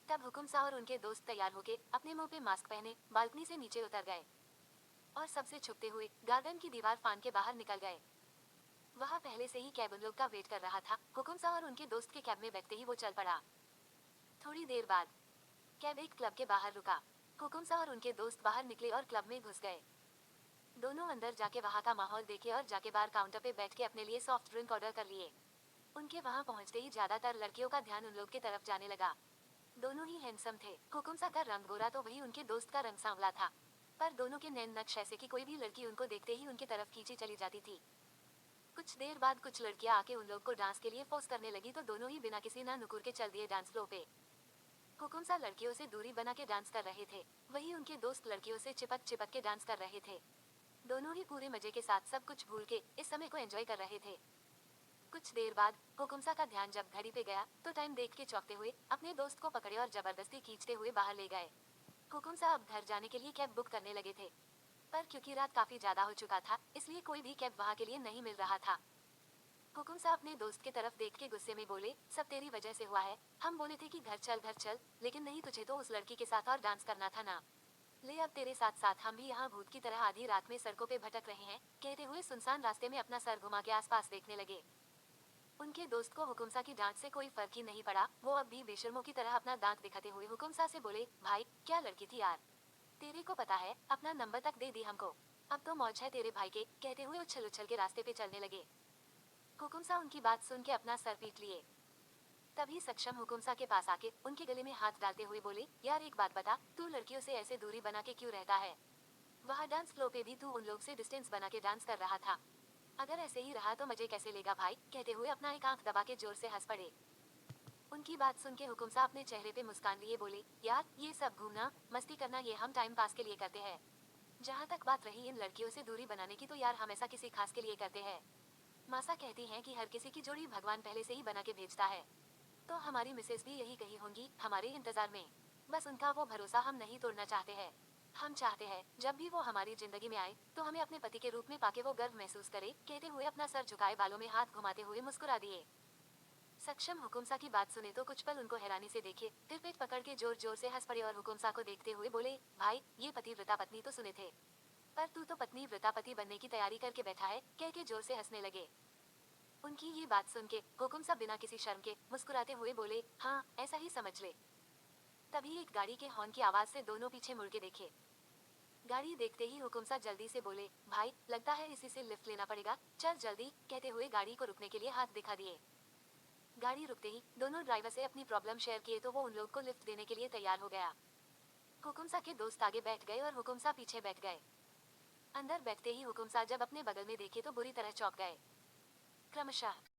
तब हुकुमसा और उनके दोस्त तैयार होके अपने मुंह पे मास्क पहने बालकनी से नीचे उतर गए और सबसे छुपते हुए गार्डन की दीवार फान के बाहर निकल गए। वहाँ पहले से ही कैब उन लोग का वेट कर रहा था। हुकुमसा और उनके दोस्त के कैब में बैठते ही वो चल पड़ा। थोड़ी देर बाद कैब एक क्लब के बाहर रुका। हुकुमसा और उनके दोस्त बाहर निकले और क्लब में घुस गए। दोनों अंदर जाके वहाँ का माहौल देखे और जाके बार काउंटर पे बैठ के अपने लिए सॉफ्ट ड्रिंक ऑर्डर कर लिए। उनके वहाँ पहुँचते ही ज्यादातर लड़कियों का ध्यान उन लोग की तरफ जाने लगा। दोनों ही हैंडसम थे। हुकुमसा का रंग गोरा तो वही उनके दोस्त का रंग सांवला था, पर दोनों के नैन नक्श ऐसे कि कोई भी लड़की उनको देखते ही उनकी तरफ खींची चली जाती थी। कुछ देर बाद कुछ लड़कियां आके उन लोग को डांस के लिए फोर्स करने लगी तो दोनों ही बिना किसी ना नुकुर के चल दिए डांस फ्लोर पे। हुकुमसा लड़कियों से दूरी बना के डांस कर रहे थे, वही उनके दोस्त लड़कियों से चिपक चिपक के डांस कर रहे थे। दोनों ही पूरे मजे के साथ सब कुछ भूल के इस समय को एंजॉय कर रहे थे। कुछ देर बाद हुकुमसा का ध्यान जब घड़ी पे गया तो टाइम देख के चौंकते हुए अपने दोस्त को पकड़े और जबरदस्ती खींचते हुए बाहर ले गए। हुकुमसा अब घर जाने के लिए कैब बुक करने लगे थे, पर क्योंकि रात काफी ज्यादा हो चुका था इसलिए कोई भी कैब वहाँ के लिए नहीं मिल रहा था। हुकुमसा अपने दोस्त की तरफ देख के गुस्से में बोले, सब तेरी वजह से हुआ है। हम बोले थे कि घर चल, लेकिन नहीं, तुझे तो उस लड़की के साथ और डांस करना था ना। ले अब तेरे साथ साथ हम भी यहाँ भूत की तरह आधी रात में सड़कों पे भटक रहे हैं। कहते हुए सुनसान रास्ते में अपना सर घुमा के आसपास देखने लगे। उनके दोस्त को हुकुमसा की डांट से कोई फर्क ही नहीं पड़ा। वो अब भी बेशर्मों की तरह अपना दांत दिखाते हुए हुकुमसा से बोले, भाई क्या लड़की थी यार, तेरे को पता है, अपना नंबर तक दे दी हमको। अब तो मौज है तेरे भाई के। कहते हुए उछल उछल के रास्ते पे चलने लगे। हुकुमसा उनकी बात सुन के अपना सर पीट लिए। तभी सक्षम हुकुमसा के पास आके उनके गले में हाथ डालते हुए बोले, यार एक बात बता, तू लड़कियों से ऐसे दूरी बना के क्यों रहता है? वहाँ डांस फ्लो पे भी तू उन लोग से डिस्टेंस बना के डांस कर रहा था। अगर ऐसे ही रहा तो मजे कैसे लेगा भाई? कहते हुए अपना एक आंख दबा के जोर से हंस पड़े। उनकी बात सुन के हुकुमसा अपने चेहरे पे मुस्कान लिए बोले, यार ये सब घूमना मस्ती करना ये हम टाइम पास के लिए करते हैं। जहाँ तक बात रही इन लड़कियों से दूरी बनाने की, तो यार हम ऐसा किसी खास के लिए करते हैं। मासा कहती हैं कि हर किसी की जोड़ी भगवान पहले से ही बना के भेजता है, तो हमारी मिसेस भी यही कही होंगी हमारे इंतजार में। बस उनका वो भरोसा हम नहीं तोड़ना चाहते हैं। हम चाहते हैं जब भी वो हमारी जिंदगी में आए तो हमें अपने पति के रूप में पाके वो गर्व महसूस करे। कहते हुए अपना सर झुकाए बालों में हाथ घुमाते हुए मुस्कुरा दिए। सक्षम हुकुमसा की बात सुने तो कुछ पल उनको हैरानी से देखे, फिर पेट पकड़ के जोर जोर से हंस पड़े और हुकुमसा को देखते हुए बोले, भाई ये पतिव्रता पत्नी तो सुने थे, पर तू तो पत्नी व्रता पति बनने की तैयारी करके बैठा है। कह के जोर से हंसने लगे। उनकी ये बात सुन के हुकुमसा बिना किसी शर्म के मुस्कुराते हुए बोले, हाँ ऐसा ही समझ ले। तभी एक गाड़ी के हॉर्न की आवाज से दोनों पीछे मुड़ के देखे। गाड़ी देखते ही हुकुमसा जल्दी से बोले, भाई लगता है इसी से लिफ्ट लेना पड़ेगा, चल जल्दी। कहते हुए गाड़ी को रुकने के लिए हाथ दिखा दिए। गाड़ी रुकते ही दोनों ड्राइवर से अपनी प्रॉब्लम शेयर किए तो वो उन लोग को लिफ्ट देने के लिए तैयार हो गया। हुकुमसा के दोस्त आगे बैठ गए और हुकुमसा पीछे बैठ गए। अंदर बैठते ही हुकुमसा जब अपने बगल में देखे तो बुरी तरह चौंक गए। क्रमशः